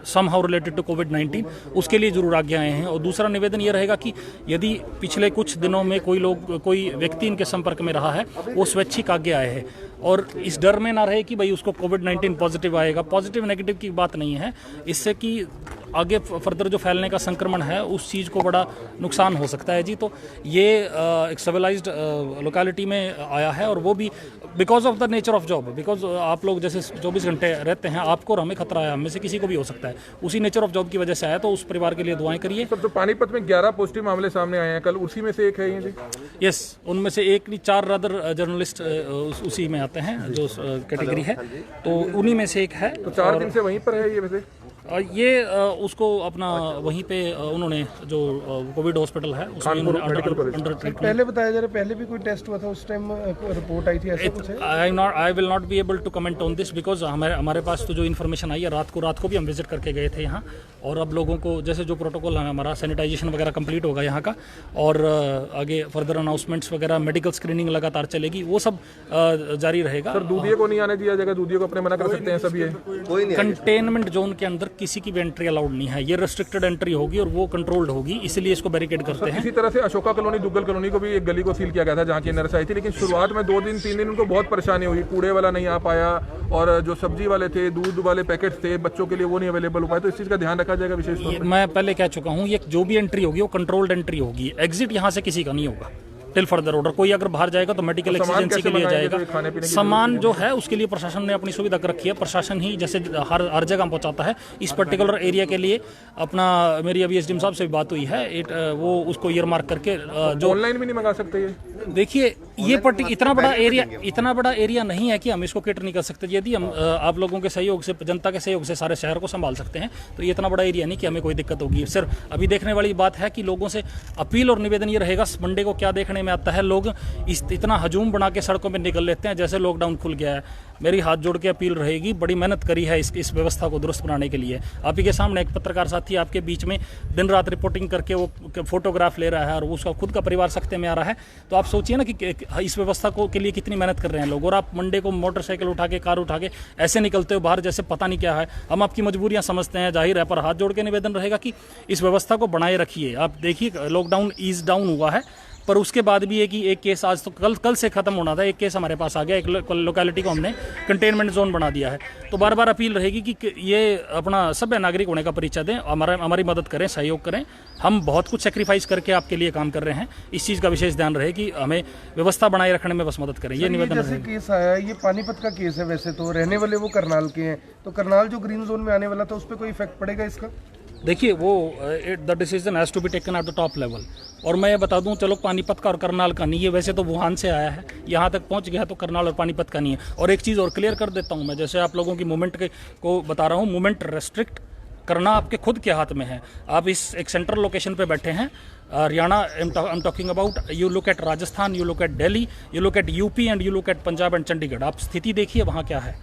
somehow related to कोविड-19, उसके लिए जरूर आगे आए हैं। और दूसरा निवेदन ये रहेगा कि यदि पिछले कुछ दिनों में कोई व्यक्ति इनके संपर्क में रहा है, वो स्वैच्छिक आगे आए हैं और इस डर में ना रहे कि भाई उसको कोविड-19 पॉजिटिव आएगा। पॉजिटिव नेगेटिव की बात नहीं है, इससे कि आगे फर्दर जो फैलने का संक्रमण है उस चीज़ को बड़ा नुकसान हो सकता है जी। तो ये एक सिविलाइज्ड लोकेलिटी में आया है और वो भी because of the nature of job, because आप लोग जैसे 24 घंटे रहते हैं, आपको और हमें खतरा है, हमें से किसी को भी हो सकता है, उसी नेचर ऑफ जॉब की वजह से आया। तो उस परिवार के लिए दुआएं करिए। सर, तो पानीपत में 11 पॉजिटिव मामले सामने आए हैं कल, उसी में से एक है ये जी? यस, उनमें से एक नहीं 4 अदर जर्नलिस्ट उसी में आते हैं जो कैटेगरी है, तो उन्हीं में से एक है। तो 4 दिन से वहीं पर है ये वैसे? ये उसको अपना वहीं पे उन्होंने जो कोविड हॉस्पिटल है उसमें अंडर ट्रीटमेंट। पहले बताया जा रहा है पहले भी कोई टेस्ट हुआ था, उस टाइम रिपोर्ट आई थी, ऐसा कुछ है? I will not be able to comment on this because हमारे पास तो जो इन्फॉर्मेशन आई है रात को भी हम विजिट करके गए थे यहाँ, और अब लोगों को जैसे जो प्रोटोकॉल है हमारा सैनिटाइजेशन वगैरह कंप्लीट होगा यहाँ का, और आगे फर्दर अनाउंसमेंट्स वगैरह, मेडिकल स्क्रीनिंग लगातार चलेगी, वो सब जारी रहेगा। सर, दूधिये को नहीं आने दिया जाएगा? दूधिये को अपने मना कर सकते हैं सभी? कंटेनमेंट जोन के अंदर किसी की भी एंट्री अलाउड नहीं है, ये रेस्ट्रिक्टेड एंट्री होगी और वो कंट्रोल्ड होगी, इसलिए इसको बैरिकेड करते हैं। इसी तरह से अशोका कॉलोनी, दुग्गल कॉलोनी को भी एक गली को सील किया गया था जहाँ की नर्स आई थी, लेकिन शुरुआत में 2 दिन 3 दिन उनको बहुत परेशानी हुई, कूड़े वाला नहीं आ पाया और जो सब्जी वाले थे, दूध वाले पैकेट थे बच्चों के लिए, वो नहीं अवेलेबल हो पाए। तो इस चीज़ का ध्यान रखा जाएगा विशेष तौर पर? मैं पहले कह चुका हूँ, ये जो भी एंट्री होगी वो कंट्रोल्ड एंट्री होगी, एग्जिट यहाँ से किसी का नहीं होगा टिल फर्दर ऑर्डर। कोई अगर बाहर जाएगा तो मेडिकल एक्सीजेंसी के लिए जाएगा। सामान जो है उसके लिए प्रशासन ने अपनी सुविधा कर रखी है, प्रशासन ही जैसे हर जगह पहुंचाता है। इस पर्टिकुलर एरिया के लिए अपना मेरी अभी एसडीएम साहब से भी बात हुई है, वो उसको ईयर मार्क करके जो ऑनलाइन भी नहीं मंगा सकते ये? देखिए ये इतना बड़ा एरिया नहीं है कि हम इसको कैटर नहीं कर सकते। यदि हम आप लोगों के सहयोग से, जनता के सहयोग से सारे शहर को संभाल सकते हैं तो ये इतना बड़ा एरिया नहीं कि हमें कोई दिक्कत होगी। सिर्फ अभी देखने वाली बात है कि लोगों से अपील और निवेदन ये रहेगा, मंडे को क्या देखने में आता है, लोग इतना हजूम बना के सड़कों में निकल लेते हैं जैसे लॉकडाउन खुल गया है। मेरी हाथ जोड़ के अपील रहेगी, बड़ी मेहनत करी है इस व्यवस्था को दुरुस्त बनाने के लिए। आप ही के सामने एक पत्रकार साथी आपके बीच में दिन रात रिपोर्टिंग करके वो फोटोग्राफ ले रहा है और उसका खुद का परिवार सख्ते में आ रहा है, तो आप सोचिए ना कि इस व्यवस्था को के लिए कितनी मेहनत कर रहे हैं लोग, और आप मंडे को मोटरसाइकिल उठा के, कार उठा के ऐसे निकलते हो बाहर जैसे पता नहीं क्या है। हम आपकी मजबूरियां समझते हैं, जाहिर है, पर हाथ जोड़ के निवेदन रहेगा कि इस व्यवस्था को बनाए रखिए। आप देखिए लॉकडाउन ईज डाउन हुआ है, पर उसके बाद भी है कि एक केस आज तो कल से खत्म होना था, एक केस हमारे पास आ गया, एक लोकेलिटी को हमने कंटेनमेंट जोन बना दिया है। तो बार बार अपील रहेगी कि ये अपना सभ्य नागरिक होने का परिचय दें, हमारी मदद करें, सहयोग करें। हम बहुत कुछ सेक्रीफाइस करके आपके लिए काम कर रहे हैं, इस चीज़ का विशेष ध्यान रहे कि हमें व्यवस्था बनाए रखने में बस मदद करें, ये निवेदन जैसे केस आया, ये पानीपत का केस है, वैसे तो रहने वाले वो करनाल के हैं, तो करनाल जो ग्रीन जोन में आने वाला था उस पर कोई इफेक्ट पड़ेगा इसका? देखिए वो the decision has to be taken at the top level. और मैं ये बता दूं, चलो पानीपत का और करनाल का नहीं है, वैसे तो वुहान से आया है, यहाँ तक पहुँच गया तो करनाल और पानीपत का नहीं है। और एक चीज़ और क्लियर कर देता हूँ मैं, जैसे आप लोगों की मूवमेंट को बता रहा हूँ, मूवमेंट रेस्ट्रिक्ट करना आपके खुद के हाथ में है। आप एक सेंट्रल लोकेशन पे बैठे हैं, Haryana, I'm talking about, you look at Rajasthan, you look at Delhi, you look at UP and you look at Punjab and Chandigarh. आप स्थिति देखिए वहाँ क्या है,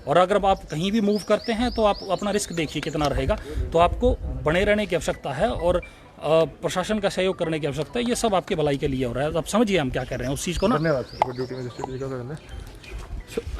और अगर आप कहीं भी मूव करते हैं तो आप अपना रिस्क देखिए कितना रहेगा। तो आपको बने रहने की आवश्यकता है और प्रशासन का सहयोग करने की आवश्यकता है। ये सब आपके भलाई के लिए हो रहा है। आप समझिए हम क्या कर रहे हैं उस चीज़ को ना। धन्यवाद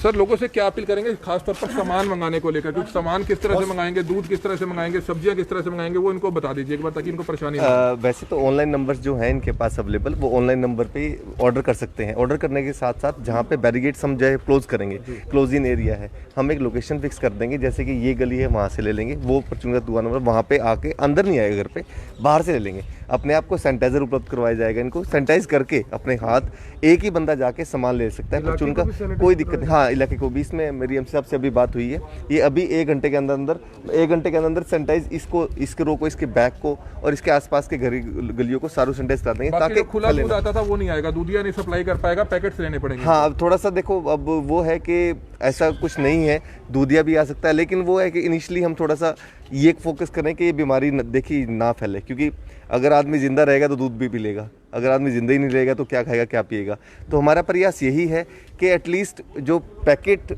सर। लोगों से क्या अपील करेंगे खासतौर पर सामान मंगाने को लेकर, क्योंकि सामान किस तरह से मंगाएंगे, दूध किस तरह से मंगाएंगे, सब्जियां किस तरह से मंगाएंगे, वो इनको बता दीजिए एक बार ताकि इनको परेशानी ना हो। वैसे तो ऑनलाइन नंबर्स जो हैं इनके पास अवेलेबल, वो ऑनलाइन नंबर पे ऑर्डर कर सकते हैं। ऑर्डर करने के साथ साथ जहाँ पे बैरिगेड्स हम जो है क्लोज करेंगे, क्लोज इन एरिया है, हम एक लोकेशन फिक्स कर देंगे, जैसे कि ये गली है वहाँ से ले लेंगे, वो परचून का दुकान नंबर वहाँ पे आके अंदर नहीं आएगा घर पे, बाहर से ले लेंगे। अपने आप को सैनिटाइजर उपलब्ध करवाया जाएगा, इनको सैनिटाइज करके अपने हाथ एक ही बंदा जाके सामान ले सकता है परचून का, कोई दिक्कत नहीं। हाँ, इलाके को भी, इसमें मेरी एमसी साहब से अभी बात हुई है, ये अभी 1 घंटे के अंदर सैनिटाइज इसके रो को, इसके बैग को और इसके आसपास के गलियों को सारू सैनिटाइज कर देंगे, ताकि खुला दूध आता था वो नहीं आएगा, दूधिया नहीं सप्लाई कर पाएगा, पैकेट्स लेने पड़ेंगे। हाँ, अब थोड़ा सा देखो, अब वो है कि ऐसा कुछ नहीं है, दूधिया भी आ सकता है, लेकिन वो है कि इनिशियली हम थोड़ा सा ये फोकस करें कि ये बीमारी देखी ना फैले, क्योंकि अगर आदमी जिंदा रहेगा तो दूध भी पी लेगा, अगर आदमी जिंदा ही नहीं रहेगा तो क्या खाएगा क्या पिएगा। तो हमारा प्रयास यही है कि एटलीस्ट जो पैकेट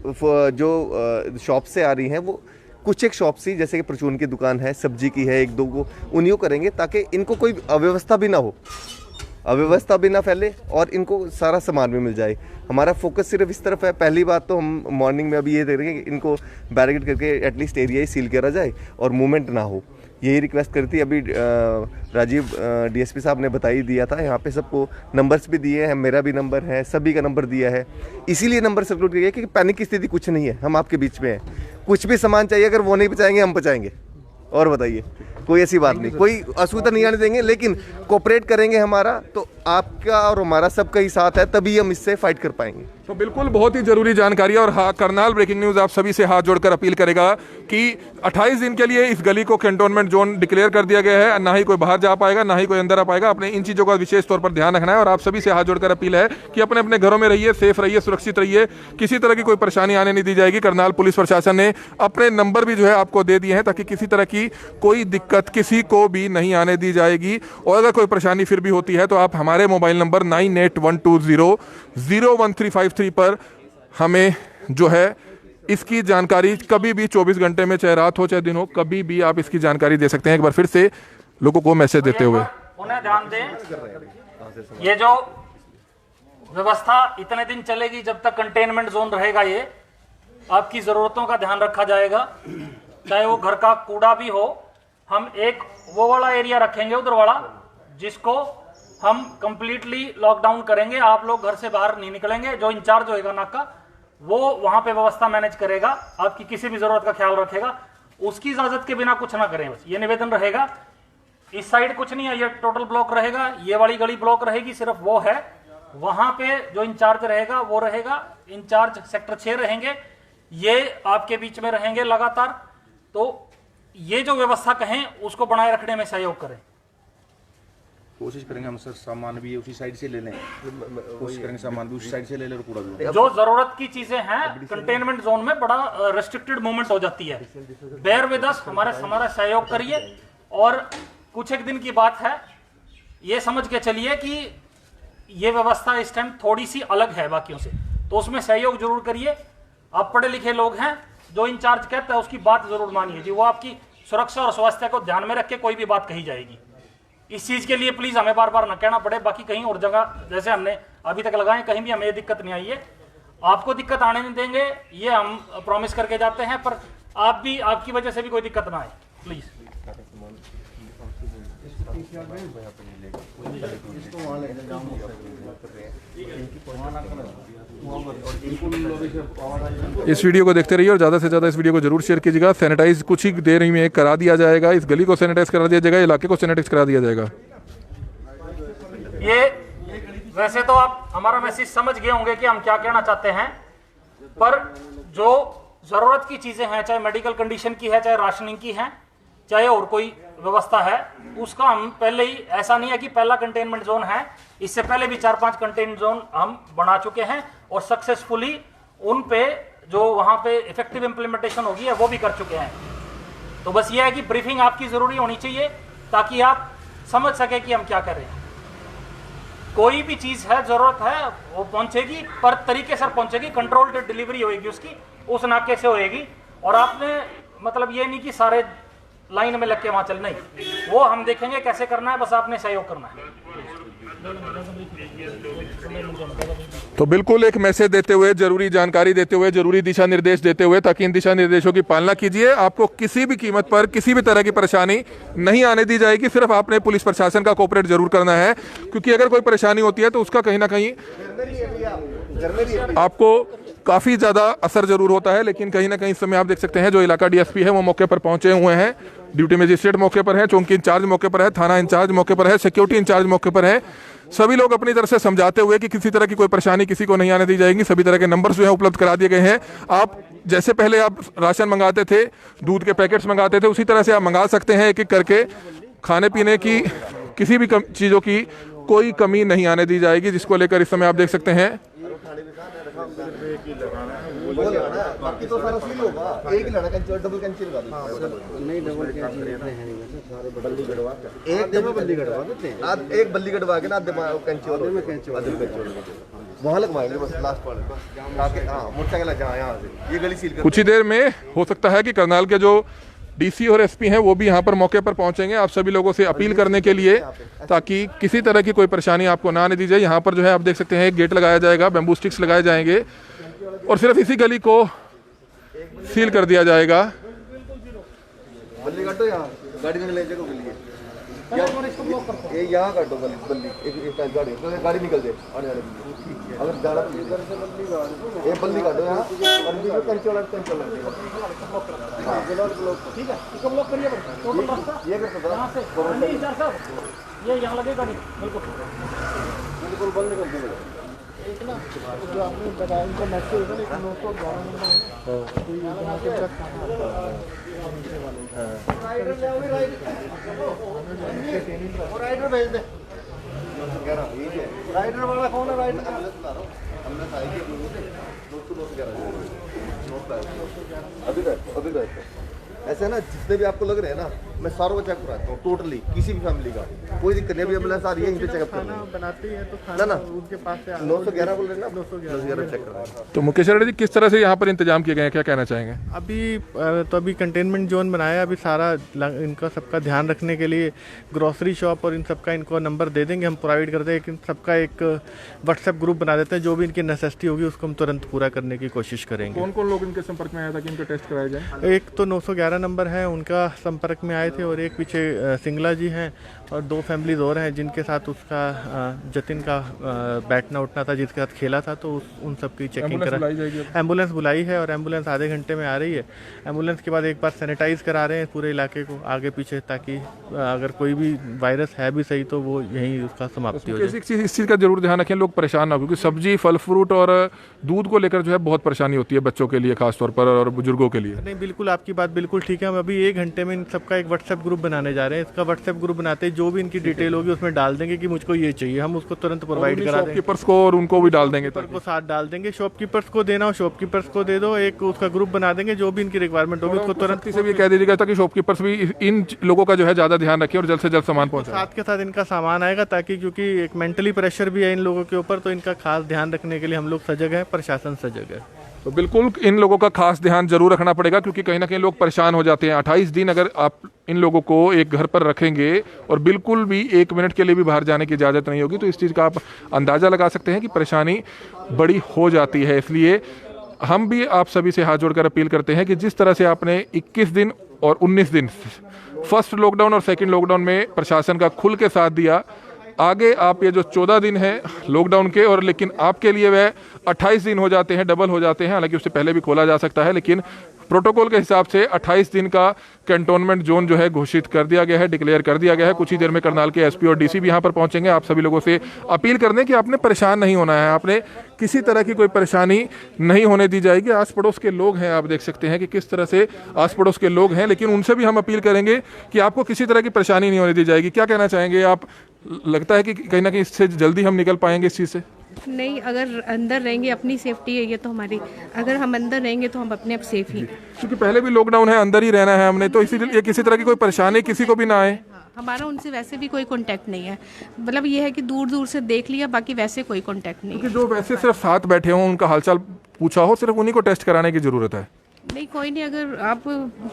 जो शॉप से आ रही हैं, वो कुछ एक शॉप से, जैसे कि परचून की दुकान है, सब्जी की है, 1-2 को उन्हीं को करेंगे, ताकि इनको कोई अव्यवस्था भी ना फैले और इनको सारा सामान भी मिल जाए। हमारा फोकस सिर्फ इस तरफ है। पहली बात तो हम मॉर्निंग में अभी ये देखेंगे कि इनको बैरिकेड करके एटलीस्ट एरिया ही सील करा जाए और मूवमेंट ना हो, यही रिक्वेस्ट करी थी। अभी राजीव डीएसपी साहब ने बता ही दिया था, यहाँ पे सबको नंबर्स भी दिए हैं, मेरा भी नंबर है, सभी का नंबर दिया है, इसीलिए नंबर सर्कुलेट किया कि पैनिक की स्थिति कुछ नहीं है, हम आपके बीच में हैं। कुछ भी सामान चाहिए, अगर वो नहीं पहुँचाएंगे हम पहुँचाएंगे, और बताइए, कोई ऐसी बात नहीं, कोई असुविधा नहीं आने देंगे, लेकिन कोऑपरेट करेंगे हमारा, तो आपका और हमारा सबका ही साथ है, तभी हम इससे फाइट कर पाएंगे। तो बिल्कुल बहुत ही जरूरी जानकारी है। और हाँ, करनाल ब्रेकिंग न्यूज आप सभी से हाथ जोड़कर अपील करेगा कि 28 दिन के लिए इस गली को कैंटोनमेंट जोन डिक्लेयर कर दिया गया है। ना ही कोई बाहर जा पाएगा, ना ही कोई अंदर आ पाएगा। अपने इन चीज़ों का विशेष तौर पर ध्यान रखना है। और आप सभी से हाथ जोड़कर अपील है कि अपने अपने घरों में रहिए, सेफ रहिए, सुरक्षित रहिए, किसी तरह की कोई परेशानी आने नहीं दी जाएगी। करनाल पुलिस प्रशासन ने अपने नंबर भी जो है आपको दे दिए हैं, ताकि किसी तरह की कोई दिक्कत किसी को भी नहीं आने दी जाएगी। और अगर कोई परेशानी फिर भी होती है तो आप हमारे मोबाइल नंबर 9812001353 पर हमें जो है इसकी जानकारी कभी भी 24 घंटे में, चाहे रात हो चाहे दिन हो, कभी भी आप इसकी जानकारी दे सकते हैं। एक बार फिर से लोगों को मैसेज देते हुए उन्हें ध्यान दें, ये जो व्यवस्था इतने दिन चलेगी जब तक कंटेनमेंट जोन रहेगा, ये आपकी जरूरतों का ध्यान रखा जाएगा। चाहे वो घर का कूड़ा भी हो, हम एक वो वाला एरिया रखेंगे उधर वाला, जिसको हम कंप्लीटली लॉकडाउन करेंगे। आप लोग घर से बाहर नहीं निकलेंगे, जो इंचार्ज होएगा नाका वो वहां पे व्यवस्था मैनेज करेगा, आपकी किसी भी जरूरत का ख्याल रखेगा। उसकी इजाजत के बिना कुछ ना करें, बस ये निवेदन रहेगा। इस साइड कुछ नहीं है, ये टोटल ब्लॉक रहेगा, ये वाली गली ब्लॉक रहेगी, सिर्फ वो है। वहां पे जो इंचार्ज रहेगा वो रहेगा, इंचार्ज सेक्टर 6 रहेंगे, ये आपके बीच में रहेंगे लगातार। तो ये जो व्यवस्था कहें उसको बनाए रखने में सहयोग करें। कोशिश करेंगे हम सर, सामान भी उसी साइड से ले लें, कोशिश करेंगे सामान भी उसी साइड से ले लें और कूड़ा भी। जो जरूरत की चीजें हैं कंटेनमेंट जोन में बड़ा रेस्ट्रिक्टेड मूवमेंट हो जाती है। बेयर विद अस, हमारा सहयोग करिए। और कुछ एक दिन की बात है, ये समझ के चलिए कि ये व्यवस्था इस टाइम थोड़ी सी अलग है बाकियों से, तो उसमें सहयोग जरूर करिए। आप पढ़े लिखे लोग हैं, जो इंचार्ज कहता है उसकी बात जरूर मानिए जी, वो आपकी सुरक्षा और स्वास्थ्य को ध्यान में रख के कोई भी बात कही जाएगी। इस चीज के लिए प्लीज हमें बार बार न कहना पड़े। बाकी कहीं और जगह जैसे हमने अभी तक लगाए, कहीं भी हमें ये दिक्कत नहीं आई है। आपको दिक्कत आने नहीं देंगे, ये हम प्रॉमिस करके जाते हैं, पर आप भी, आपकी वजह से भी कोई दिक्कत ना आए प्लीज। इस वीडियो को देखते रहिए और ज़्यादा से ज़्यादा इस वीडियो को जरूर शेयर कीजिएगा। सैनिटाइज कुछ ही देर में करा दिया जाएगा, इस गली को सैनिटाइज करा दिया जाएगा, इलाके को सैनिटाइज करा दिया जाएगा। ये वैसे तो आप हमारा मैसेज समझ गए होंगे कि हम क्या कहना चाहते हैं, पर जो जरूरत की चीजें हैं, चाहे मेडिकल कंडीशन की है, चाहे राशनिंग की है, चाहे और कोई व्यवस्था है, उसका हम पहले ही, ऐसा नहीं है कि पहला कंटेनमेंट जोन है, इससे पहले भी 4-5 कंटेनमेंट जोन हम बना चुके हैं और सक्सेसफुली उन पे जो वहां पे इफेक्टिव इंप्लीमेंटेशन होगी है वो भी कर चुके हैं। तो बस ये है कि ब्रीफिंग आपकी जरूरी होनी चाहिए, ताकि आप समझ सके कि हम क्या कर रहे हैं। कोई भी चीज़ है, ज़रूरत है, वो पहुंचेगी, पर तरीके से पहुंचेगी, कंट्रोल्ड डिलीवरी होएगी उसकी, उस नाके से होएगी। और आपने मतलब ये नहीं कि सारे लाइन में लग के वहाँ चल, नहीं, वो हम देखेंगे कैसे करना है, बस आपने सहयोग करना है। तो बिल्कुल एक मैसेज देते हुए, जरूरी जानकारी देते हुए, जरूरी दिशा निर्देश देते हुए, ताकि इन दिशा निर्देशों की पालना कीजिए। आपको किसी भी कीमत पर किसी भी तरह की परेशानी नहीं आने दी जाएगी। सिर्फ आपने पुलिस प्रशासन का कोऑपरेट जरूर करना है, क्योंकि अगर कोई परेशानी होती है तो उसका कहीं ना कहीं आपको काफ़ी ज़्यादा असर जरूर होता है। लेकिन कहीं ना कहीं इस समय आप देख सकते हैं जो इलाका डीएसपी है वो मौके पर पहुंचे हुए हैं, ड्यूटी मजिस्ट्रेट मौके पर है, चौकी इंचार्ज मौके पर है, थाना इंचार्ज मौके पर है, सिक्योरिटी इंचार्ज मौके पर है। सभी लोग अपनी तरफ से समझाते हुए कि किसी तरह की कोई परेशानी किसी को नहीं आने दी जाएगी। सभी तरह के नंबर जो है उपलब्ध करा दिए गए हैं। आप जैसे पहले आप राशन मंगाते थे, दूध के पैकेट्स मंगाते थे, उसी तरह से आप मंगा सकते हैं एक एक करके। खाने पीने की किसी भी चीज़ों की कोई कमी नहीं आने दी जाएगी, जिसको लेकर इस समय आप देख सकते हैं बाकी तो सारा सील होगा, एक ही लड़ा कैंची और डबल कैंची लगा दो। नहीं डबल कैंची रहते हैं सारे बल्ली गड़वा के एक दे में बल्ली गड़वा देते हैं, आध एक बल्ली गड़वा के ना आधे कैंची और में कैंची आधे कैंची वहां लगवाएंगे बस लास्ट वाले पर ताकि हां मोटरसाइकिल जहां यहां से ये गली सील कर। कुछ ही देर में हो सकता है कि करनाल के जो डीसी और एसपी हैं वो भी यहाँ पर मौके पर पहुंचेंगे आप सभी लोगों से अपील करने के लिए, ताकि किसी तरह की कोई परेशानी आपको ना आने दी जाए। यहाँ पर जो है आप देख सकते हैं एक गेट लगाया जाएगा, बैम्बू स्टिक्स लगाए जाएंगे और सिर्फ इसी गली को सील कर दिया जाएगा। बल्ली काटो यहाँ गाड़ी में ले जाएगा बल्ली ये यहाँ काटो बल्ली एक गाड़ी निकल जाए आने वाले अगर जाना ये बल्ली काटो यहाँ और बीच में कंचोला ठीक है इसको ब्लॉक करिए ये कर सकता है ये यहाँ लगेगा नहीं, बिल्कुल बंद कर दीजिए। जो आपने बताया इनका मैसेज होगा लेकिन 911 नंबर राइडर भेज दे। राइडर वाला कौन है? राइडर अभी ऐसे ना जितने भी आपको लग रहे हैं ना मैं सारों को चेक कराता हूँ टोटली, किसी भी फैमिली का कोई दिक्कत नहीं। अभी एम्बुलेंस आ रही है, यहीं पे चेकअप कर रहे हैं। बनाते हैं तो खाना ना उनके पास से 911 बोल रहे हैं ना, 911 चेक कर रहे हैं। तो मुकेश रेड्डी जी किस तरह से यहाँ पर इंतजाम किए गए हैं, क्या कहना चाहेंगे? अभी कंटेनमेंट जोन बनाया, अभी सारा इनका सबका ध्यान रखने के लिए ग्रोसरी शॉप और इन सबका इनको नंबर दे देंगे, हम प्रोवाइड कर देंगे। सबका एक व्हाट्सएप ग्रुप बना देते हैं, जो भी इनकी नेसेसिटी होगी उसको हम तुरंत पूरा करने की कोशिश करेंगे। कौन कौन लोग इनके संपर्क में आया था कि इनके टेस्ट कराए जाए? एक तो 911 नंबर है उनका संपर्क में आए थे, और एक पीछे सिंगला जी हैं, और 2 फैमिलीज और हैं जिनके साथ उसका जतिन का बैठना उठना था, जिसके साथ खेला था, तो उन सब की चेकिंग करा। एम्बुलेंस बुलाई है और एम्बुलेंस आधे घंटे में आ रही है। एम्बुलेंस के बाद एक बार सैनिटाइज करा रहे हैं पूरे इलाके को आगे पीछे, ताकि अगर कोई भी वायरस है भी सही तो वो यहीं उसका समाप्ति हो जाए। इस चीज़ का जरूर ध्यान रखें, लोग परेशान ना हो, क्योंकि सब्जी फल फ्रूट और दूध को लेकर जो है बहुत परेशानी होती है बच्चों के लिए खासतौर पर और बुजुर्गों के लिए। नहीं बिल्कुल आपकी बात बिल्कुल ठीक है। हम अभी 1 घंटे में इन सबका एक व्हाट्सएप ग्रुप बनाने जा रहे हैं। इसका व्हाट्सएप ग्रुप बनाते ही जो भी इनकी डिटेल होगी उसमें डाल देंगे कि मुझको ये चाहिए, हम उसको तुरंत प्रोवाइड करा देंगे। शॉपकीपर्स को और उनको भी डाल देंगे, को साथ डाल देंगे। शॉपकीपर्स को देना हो शॉपकीपर्स को दे दो, एक उसका ग्रुप बना देंगे, जो भी इनकी रिक्वायरमेंट होगी उसको तुरंत से भी कह दीजिएगा ताकि शॉपकीपर्स भी इन लोगों का जो है ज़्यादा ध्यान रखें और जल्द से जल्द सामान पहुँचाएं। साथ के साथ इनका सामान आएगा, ताकि क्योंकि एक मेंटली प्रेशर भी है इन लोगों के ऊपर, तो इनका खास ध्यान रखने के लिए हम लोग सजग हैं, प्रशासन सजग है। तो बिल्कुल इन लोगों का खास ध्यान जरूर रखना पड़ेगा, क्योंकि कहीं ना कहीं लोग परेशान हो जाते हैं। 28 दिन अगर आप इन लोगों को एक घर पर रखेंगे और बिल्कुल भी 1 मिनट के लिए भी बाहर जाने की इजाज़त नहीं होगी, तो इस चीज़ का आप अंदाज़ा लगा सकते हैं कि परेशानी बड़ी हो जाती है। इसलिए हम भी आप सभी से हाथ जोड़कर अपील करते हैं कि जिस तरह से आपने 21 दिन और 19 दिन फर्स्ट लॉकडाउन और सेकेंड लॉकडाउन में प्रशासन का खुल के साथ दिया, आगे आप ये जो 14 दिन हैं लॉकडाउन के, और लेकिन आपके लिए वह 28 दिन हो जाते हैं, डबल हो जाते हैं। हालांकि उससे पहले भी खोला जा सकता है, लेकिन प्रोटोकॉल के हिसाब से 28 दिन का कैंटोनमेंट जोन जो है घोषित कर दिया गया है, डिक्लेयर कर दिया गया है। कुछ ही देर में करनाल के एसपी और डीसी भी यहाँ पर पहुंचेंगे। आप सभी लोगों से अपील कर दें कि आपने परेशान नहीं होना है, आपने किसी तरह की कोई परेशानी नहीं होने दी जाएगी। आस पड़ोस के लोग हैं, आप देख सकते हैं कि किस तरह से आस पड़ोस के लोग हैं, लेकिन उनसे भी हम अपील करेंगे कि आपको किसी तरह की परेशानी नहीं होने दी जाएगी। क्या कहना चाहेंगे आप? लगता है कि कहीं ना कहीं इससे जल्दी हम निकल पाएंगे इस चीज़ से? नहीं, अगर अंदर रहेंगे अपनी सेफ्टी है ये तो हमारी, अगर हम अंदर रहेंगे तो हम अपने आप सेफ ही। क्योंकि पहले भी लॉकडाउन है, अंदर ही रहना है हमने, तो इसीलिए किसी तरह की कोई परेशानी किसी को भी ना आए। हमारा उनसे वैसे भी कोई कांटेक्ट नहीं है, मतलब ये है कि दूर दूर से देख लिया, बाकी वैसे कोई कांटेक्ट नहीं है। क्योंकि जो वैसे सिर्फ साथ बैठे हों उनका हालचाल पूछा हो, सिर्फ उन्हीं को टेस्ट कराने की जरूरत है। नहीं, कोई नहीं, अगर आप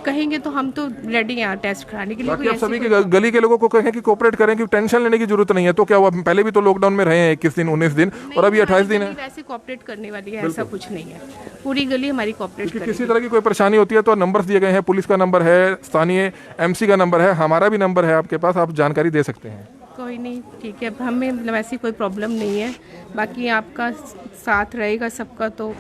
कहेंगे तो हम तो रेडी हैं यहाँ टेस्ट कराने के लिए। बाकी आप सभी के गली के लोगों को कहें कि कोऑपरेट करें, कि टेंशन लेने की जरूरत नहीं है। तो क्या हुआ, पहले भी तो लॉकडाउन में रहे हैं 21 दिन 19 दिन, और अभी 28 दिन है। वैसे कोऑपरेट करने वाली है, ऐसा कुछ नहीं है, पूरी गली हमारी कोऑपरेट करेगी। किसी तरह की कोई परेशानी होती है तो नंबर्स दिए गए हैं, पुलिस का नंबर है, स्थानीय MC का नंबर है, हमारा भी नंबर है आपके पास, आप जानकारी दे सकते हैं। कोई नहीं, ठीक है, हमें मतलब ऐसी कोई प्रॉब्लम नहीं है, बाकी आपका साथ रहेगा सबका तो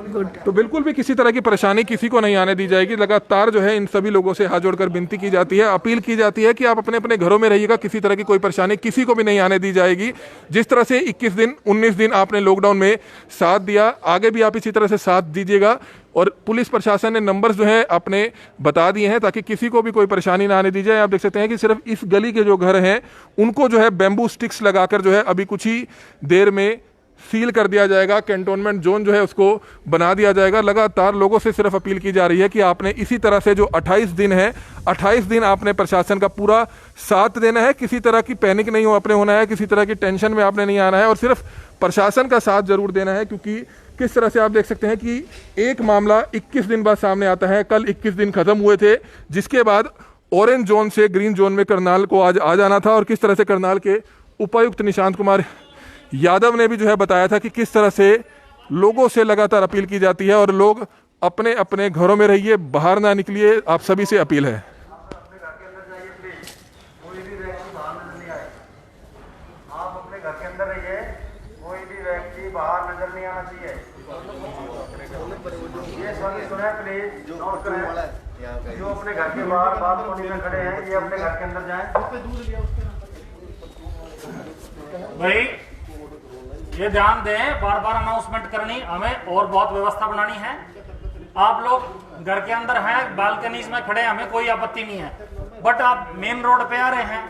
गुड। तो बिल्कुल भी किसी तरह की परेशानी किसी को नहीं आने दी जाएगी। लगातार जो है इन सभी लोगों से हाथ जोड़कर विनती की जाती है, अपील की जाती है कि आप अपने अपने घरों में रहिएगा, किसी तरह की कोई परेशानी किसी को भी नहीं आने दी जाएगी। जिस तरह से 21 दिन 19 दिन आपने लॉकडाउन में साथ दिया, आगे भी आप इसी तरह से साथ दीजिएगा। और पुलिस प्रशासन ने नंबर्स जो है अपने बता दिए हैं ताकि किसी को भी कोई परेशानी ना आने दी जाए। आप देख सकते हैं कि सिर्फ इस गली के जो घर हैं उनको जो है बैम्बू स्टिक्स लगाकर जो है अभी कुछ ही देर में सील कर दिया जाएगा, कैंटोनमेंट जोन जो है उसको बना दिया जाएगा। लगातार लोगों से सिर्फ अपील की जा रही है कि आपने इसी तरह से जो 28 दिन है, 28 दिन आपने प्रशासन का पूरा साथ देना है। किसी तरह की पैनिक नहीं हो अपने होना है, किसी तरह की टेंशन में आपने नहीं आना है, और सिर्फ प्रशासन का साथ जरूर देना है। क्योंकि किस तरह से आप देख सकते हैं कि एक मामला 21 दिन बाद सामने आता है। कल 21 दिन खत्म हुए थे, जिसके बाद ऑरेंज जोन से ग्रीन जोन में करनाल को आज आ जाना था। और किस तरह से करनाल के उपायुक्त निशांत कुमार यादव ने भी जो है बताया था कि किस तरह से लोगों से लगातार अपील की जाती है और लोग अपने अपने घरों में रहिए, बाहर ना निकलिए, आप सभी से अपील है। आप अपने घर के अंदर रहिए, कोई भी व्यक्ति बाहर नजर नहीं आना चाहिए। ये सुने प्लीज, नोट करें, जो अपने घर के बाहर बालकनी में खड़े हैं ये अपने घर के अंदर जाएं। भाई ये ध्यान दें, बार बार अनाउंसमेंट करनी हमें, और बहुत व्यवस्था बनानी है। आप लोग घर के अंदर हैं, बालकनीज में खड़े हैं, हमें कोई आपत्ति नहीं है, बट आप मेन रोड पे आ रहे हैं,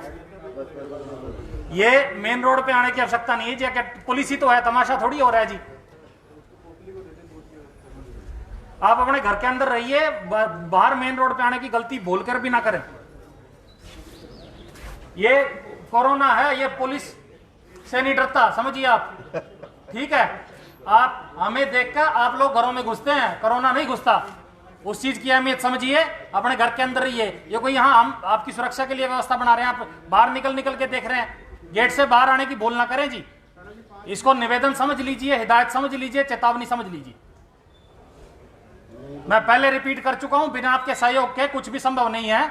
ये मेन रोड पे आने की आवश्यकता नहीं है जी। क्या पुलिस ही तो है, तमाशा थोड़ी हो रहा है जी। आप अपने घर के अंदर रहिए, बाहर मेन रोड पे आने की गलती भूलकर भी ना करें। ये कोरोना है, ये पुलिस से नहीं डरता, समझिए आप, ठीक है। आप हमें देखकर आप लोग घरों में घुसते हैं, कोरोना नहीं घुसता, उस चीज की अहमियत समझिए, अपने घर के अंदर रहिए। ये कोई यहाँ हम आपकी सुरक्षा के लिए व्यवस्था बना रहे हैं, आप बाहर निकल के देख रहे हैं, गेट से बाहर आने की बोल ना करें जी। इसको निवेदन समझ लीजिए, हिदायत समझ लीजिए, चेतावनी समझ लीजिए। मैं पहले रिपीट कर चुका हूं, बिना आपके सहयोग के कुछ भी संभव नहीं है।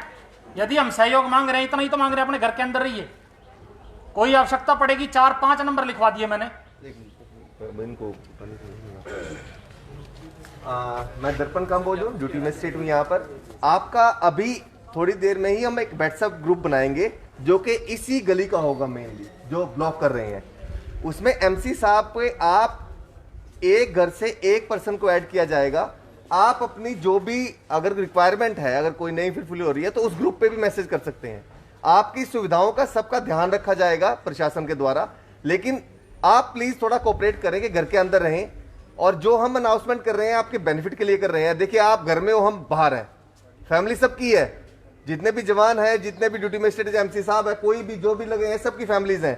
यदि हम सहयोग मांग रहे हैं, इतना ही तो मांग रहे हैं, अपने घर के अंदर रहिए। कोई आवश्यकता पड़ेगी 4-5 नंबर लिखवा दिए मैंने। मैं दर्पण काम्बोज हूँ, ड्यूटी मजिस्ट्रेट हूँ यहाँ पर। आपका अभी थोड़ी देर में ही हम एक व्हाट्सएप ग्रुप बनाएंगे जो कि इसी गली का होगा, मेनली जो ब्लॉक कर रहे हैं। उसमें MC साहब पे आप एक घर से एक पर्सन को ऐड किया जाएगा। आप अपनी जो भी अगर रिक्वायरमेंट है, अगर कोई नहीं फुलफिल हो रही है तो उस ग्रुप पे भी मैसेज कर सकते हैं। आपकी सुविधाओं का सबका ध्यान रखा जाएगा प्रशासन के द्वारा, लेकिन आप प्लीज थोड़ा कोऑपरेट करें कि घर के अंदर रहें। और जो हम अनाउंसमेंट कर रहे हैं आपके बेनिफिट के लिए कर रहे हैं। देखिए, आप घर में हो, हम बाहर हैं, फैमिली सबकी है, जितने भी जवान हैं, जितने भी ड्यूटी मजिस्ट्रेट MC साहब है, कोई भी जो भी लगे हैं, सबकी फैमिलीज हैं।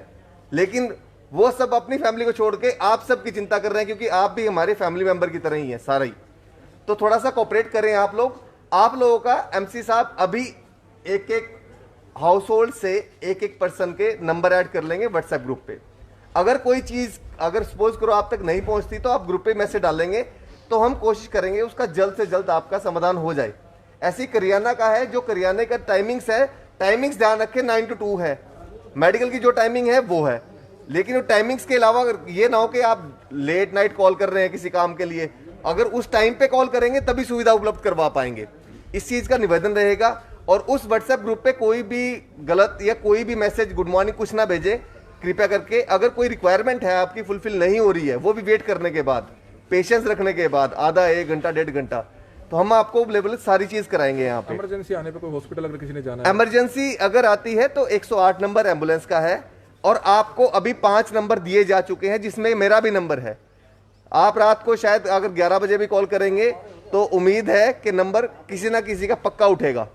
लेकिन वो सब अपनी फैमिली को छोड़ के आप सबकी चिंता कर रहे हैं, क्योंकि आप भी हमारे फैमिली मेंबर की तरह ही है सारा ही। तो थोड़ा सा कोऑपरेट करें आप लोग। आप लोगों का MC साहब अभी एक हाउस होल्ड से एक पर्सन के नंबर ऐड कर लेंगे व्हाट्सएप ग्रुप पे। अगर कोई चीज अगर सपोज करो आप तक नहीं पहुंचती तो आप ग्रुप पे मैसेज डालेंगे, तो हम कोशिश करेंगे उसका जल्द से जल्द आपका समाधान हो जाए। ऐसी करियाना का है, जो करियाने का टाइमिंग्स है, टाइमिंग्स ध्यान रखें 9 to 2 है। मेडिकल की जो टाइमिंग है वो है, लेकिन वो टाइमिंग्स के अलावा अगर ये ना हो कि आप लेट नाइट कॉल कर रहे हैं किसी काम के लिए, अगर उस टाइम पे कॉल करेंगे तभी सुविधा उपलब्ध करवा पाएंगे। इस चीज का निवेदन रहेगा। और उस व्हाट्सएप ग्रुप पे कोई भी गलत या कोई भी मैसेज गुड मॉर्निंग कुछ ना भेजे कृपया करके। अगर कोई रिक्वायरमेंट है आपकी फुलफिल नहीं हो रही है, वो भी वेट करने के बाद, पेशेंस रखने के बाद, आधा 1 घंटा 1.5 घंटा, तो हम आपको अवेलेबल सारी चीज कराएंगे यहाँ पे। इमरजेंसी आने पे कोई हॉस्पिटल अगर किसी ने जाना है, इमरजेंसी अगर आती है तो 108 नंबर एम्बुलेंस का है। और आपको अभी 5 नंबर दिए जा चुके हैं, जिसमें मेरा भी नंबर है। आप रात को शायद अगर 11 बजे भी कॉल करेंगे तो उम्मीद है कि नंबर किसी ना किसी का पक्का उठेगा।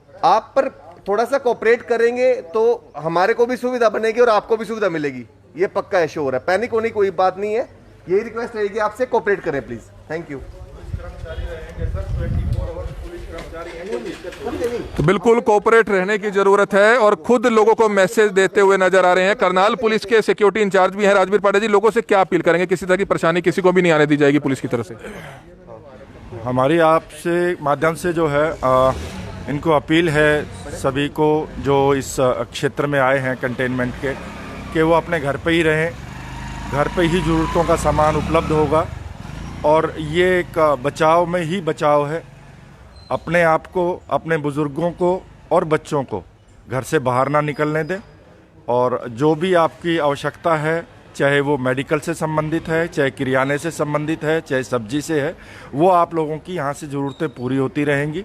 आप पर थोड़ा सा कोऑपरेट करेंगे तो हमारे को भी सुविधा बनेगी और आपको भी सुविधा मिलेगी, ये पक्का एश्योर है। पैनिक होने की कोई बात नहीं है, यही रिक्वेस्ट रहेगी आपसे, कोऑपरेट करें प्लीज। Thank you. तो बिल्कुल कोऑपरेट रहने की जरूरत है और खुद लोगों को मैसेज देते हुए नजर आ रहे हैं। करनाल पुलिस के सिक्योरिटी इंचार्ज भी हैं राजवीर पांडे जी, लोगों से क्या अपील करेंगे? किसी तरह की परेशानी किसी को भी नहीं आने दी जाएगी पुलिस की तरफ से। हमारी आपसे माध्यम से जो है इनको अपील है सभी को जो इस क्षेत्र में आए हैं कंटेनमेंट के, कि वो अपने घर पे ही रहें, घर पे ही ज़रूरतों का सामान उपलब्ध होगा और ये एक बचाव में ही बचाव है। अपने आप को, अपने बुज़ुर्गों को और बच्चों को घर से बाहर ना निकलने दें और जो भी आपकी आवश्यकता है, चाहे वो मेडिकल से संबंधित है, चाहे किराने से संबंधित है, चाहे सब्जी से है, वो आप लोगों की यहाँ से ज़रूरतें पूरी होती रहेंगी।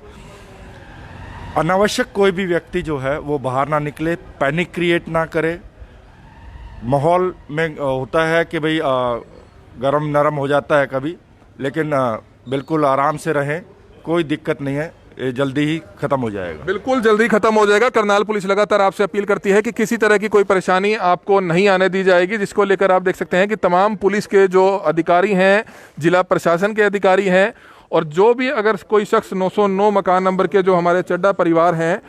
अनावश्यक कोई भी व्यक्ति जो है वो बाहर ना निकले, पैनिक क्रिएट ना करे। माहौल में होता है कि भाई गरम नरम हो जाता है कभी, लेकिन बिल्कुल आराम से रहें, कोई दिक्कत नहीं है, ये जल्दी ही खत्म हो जाएगा। बिल्कुल जल्दी खत्म हो जाएगा। करनाल पुलिस लगातार आपसे अपील करती है कि किसी तरह की कोई परेशानी आपको नहीं आने दी जाएगी, जिसको लेकर आप देख सकते हैं कि तमाम पुलिस के जो अधिकारी हैं, जिला प्रशासन के अधिकारी हैं और जो भी अगर कोई शख्स 909 मकान नंबर के जो हमारे चड्डा परिवार हैं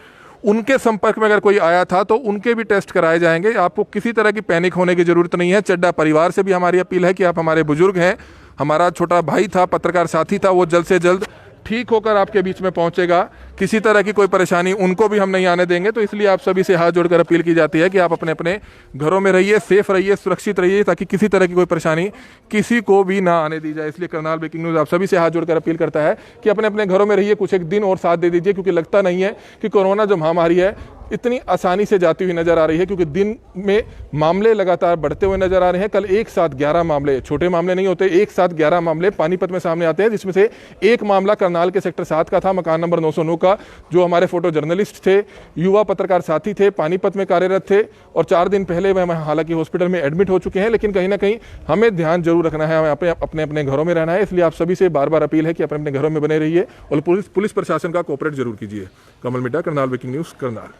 उनके संपर्क में अगर कोई आया था तो उनके भी टेस्ट कराए जाएंगे। आपको किसी तरह की पैनिक होने की जरूरत नहीं है। चड्डा परिवार से भी हमारी अपील है कि आप हमारे बुजुर्ग हैं, हमारा छोटा भाई था, पत्रकार साथी था, वो जल्द से जल्द ठीक होकर आपके बीच में पहुंचेगा। किसी तरह की कोई परेशानी उनको भी हम नहीं आने देंगे। तो इसलिए आप सभी से हाथ जोड़कर अपील की जाती है कि आप अपने अपने घरों में रहिए, सेफ रहिए, सुरक्षित रहिए, ताकि किसी तरह की कोई परेशानी किसी को भी ना आने दी जाए। इसलिए करनाल ब्रेकिंग न्यूज़ आप सभी से हाथ जोड़कर अपील करता है कि अपने अपने घरों में रहिए, कुछ एक दिन और साथ दे दीजिए, क्योंकि लगता नहीं है कि कोरोना जो महामारी है इतनी आसानी से जाती हुई नजर आ रही है, क्योंकि दिन में मामले लगातार बढ़ते हुए नजर आ रहे हैं। कल एक साथ 11 मामले, छोटे मामले नहीं होते, एक साथ 11 मामले पानीपत में सामने आते हैं, जिसमें से एक मामला करनाल के सेक्टर 7 का था, मकान नंबर 909 का, जो हमारे फोटो जर्नलिस्ट थे, युवा पत्रकार साथी थे, पानीपत में कार्यरत थे और 4 दिन पहले वह हालांकि हॉस्पिटल में एडमिट हो चुके हैं। लेकिन कहीं ना कहीं हमें ध्यान जरूर रखना है, हमें अपने अपने घरों में रहना है। इसलिए आप सभी से बार बार अपील है कि अपने अपने घरों में बने रहिए और पुलिस प्रशासन का कोऑपरेट जरूर कीजिए। कमल मिड्डा, करनाल ब्रेकिंग न्यूज़, करनाल।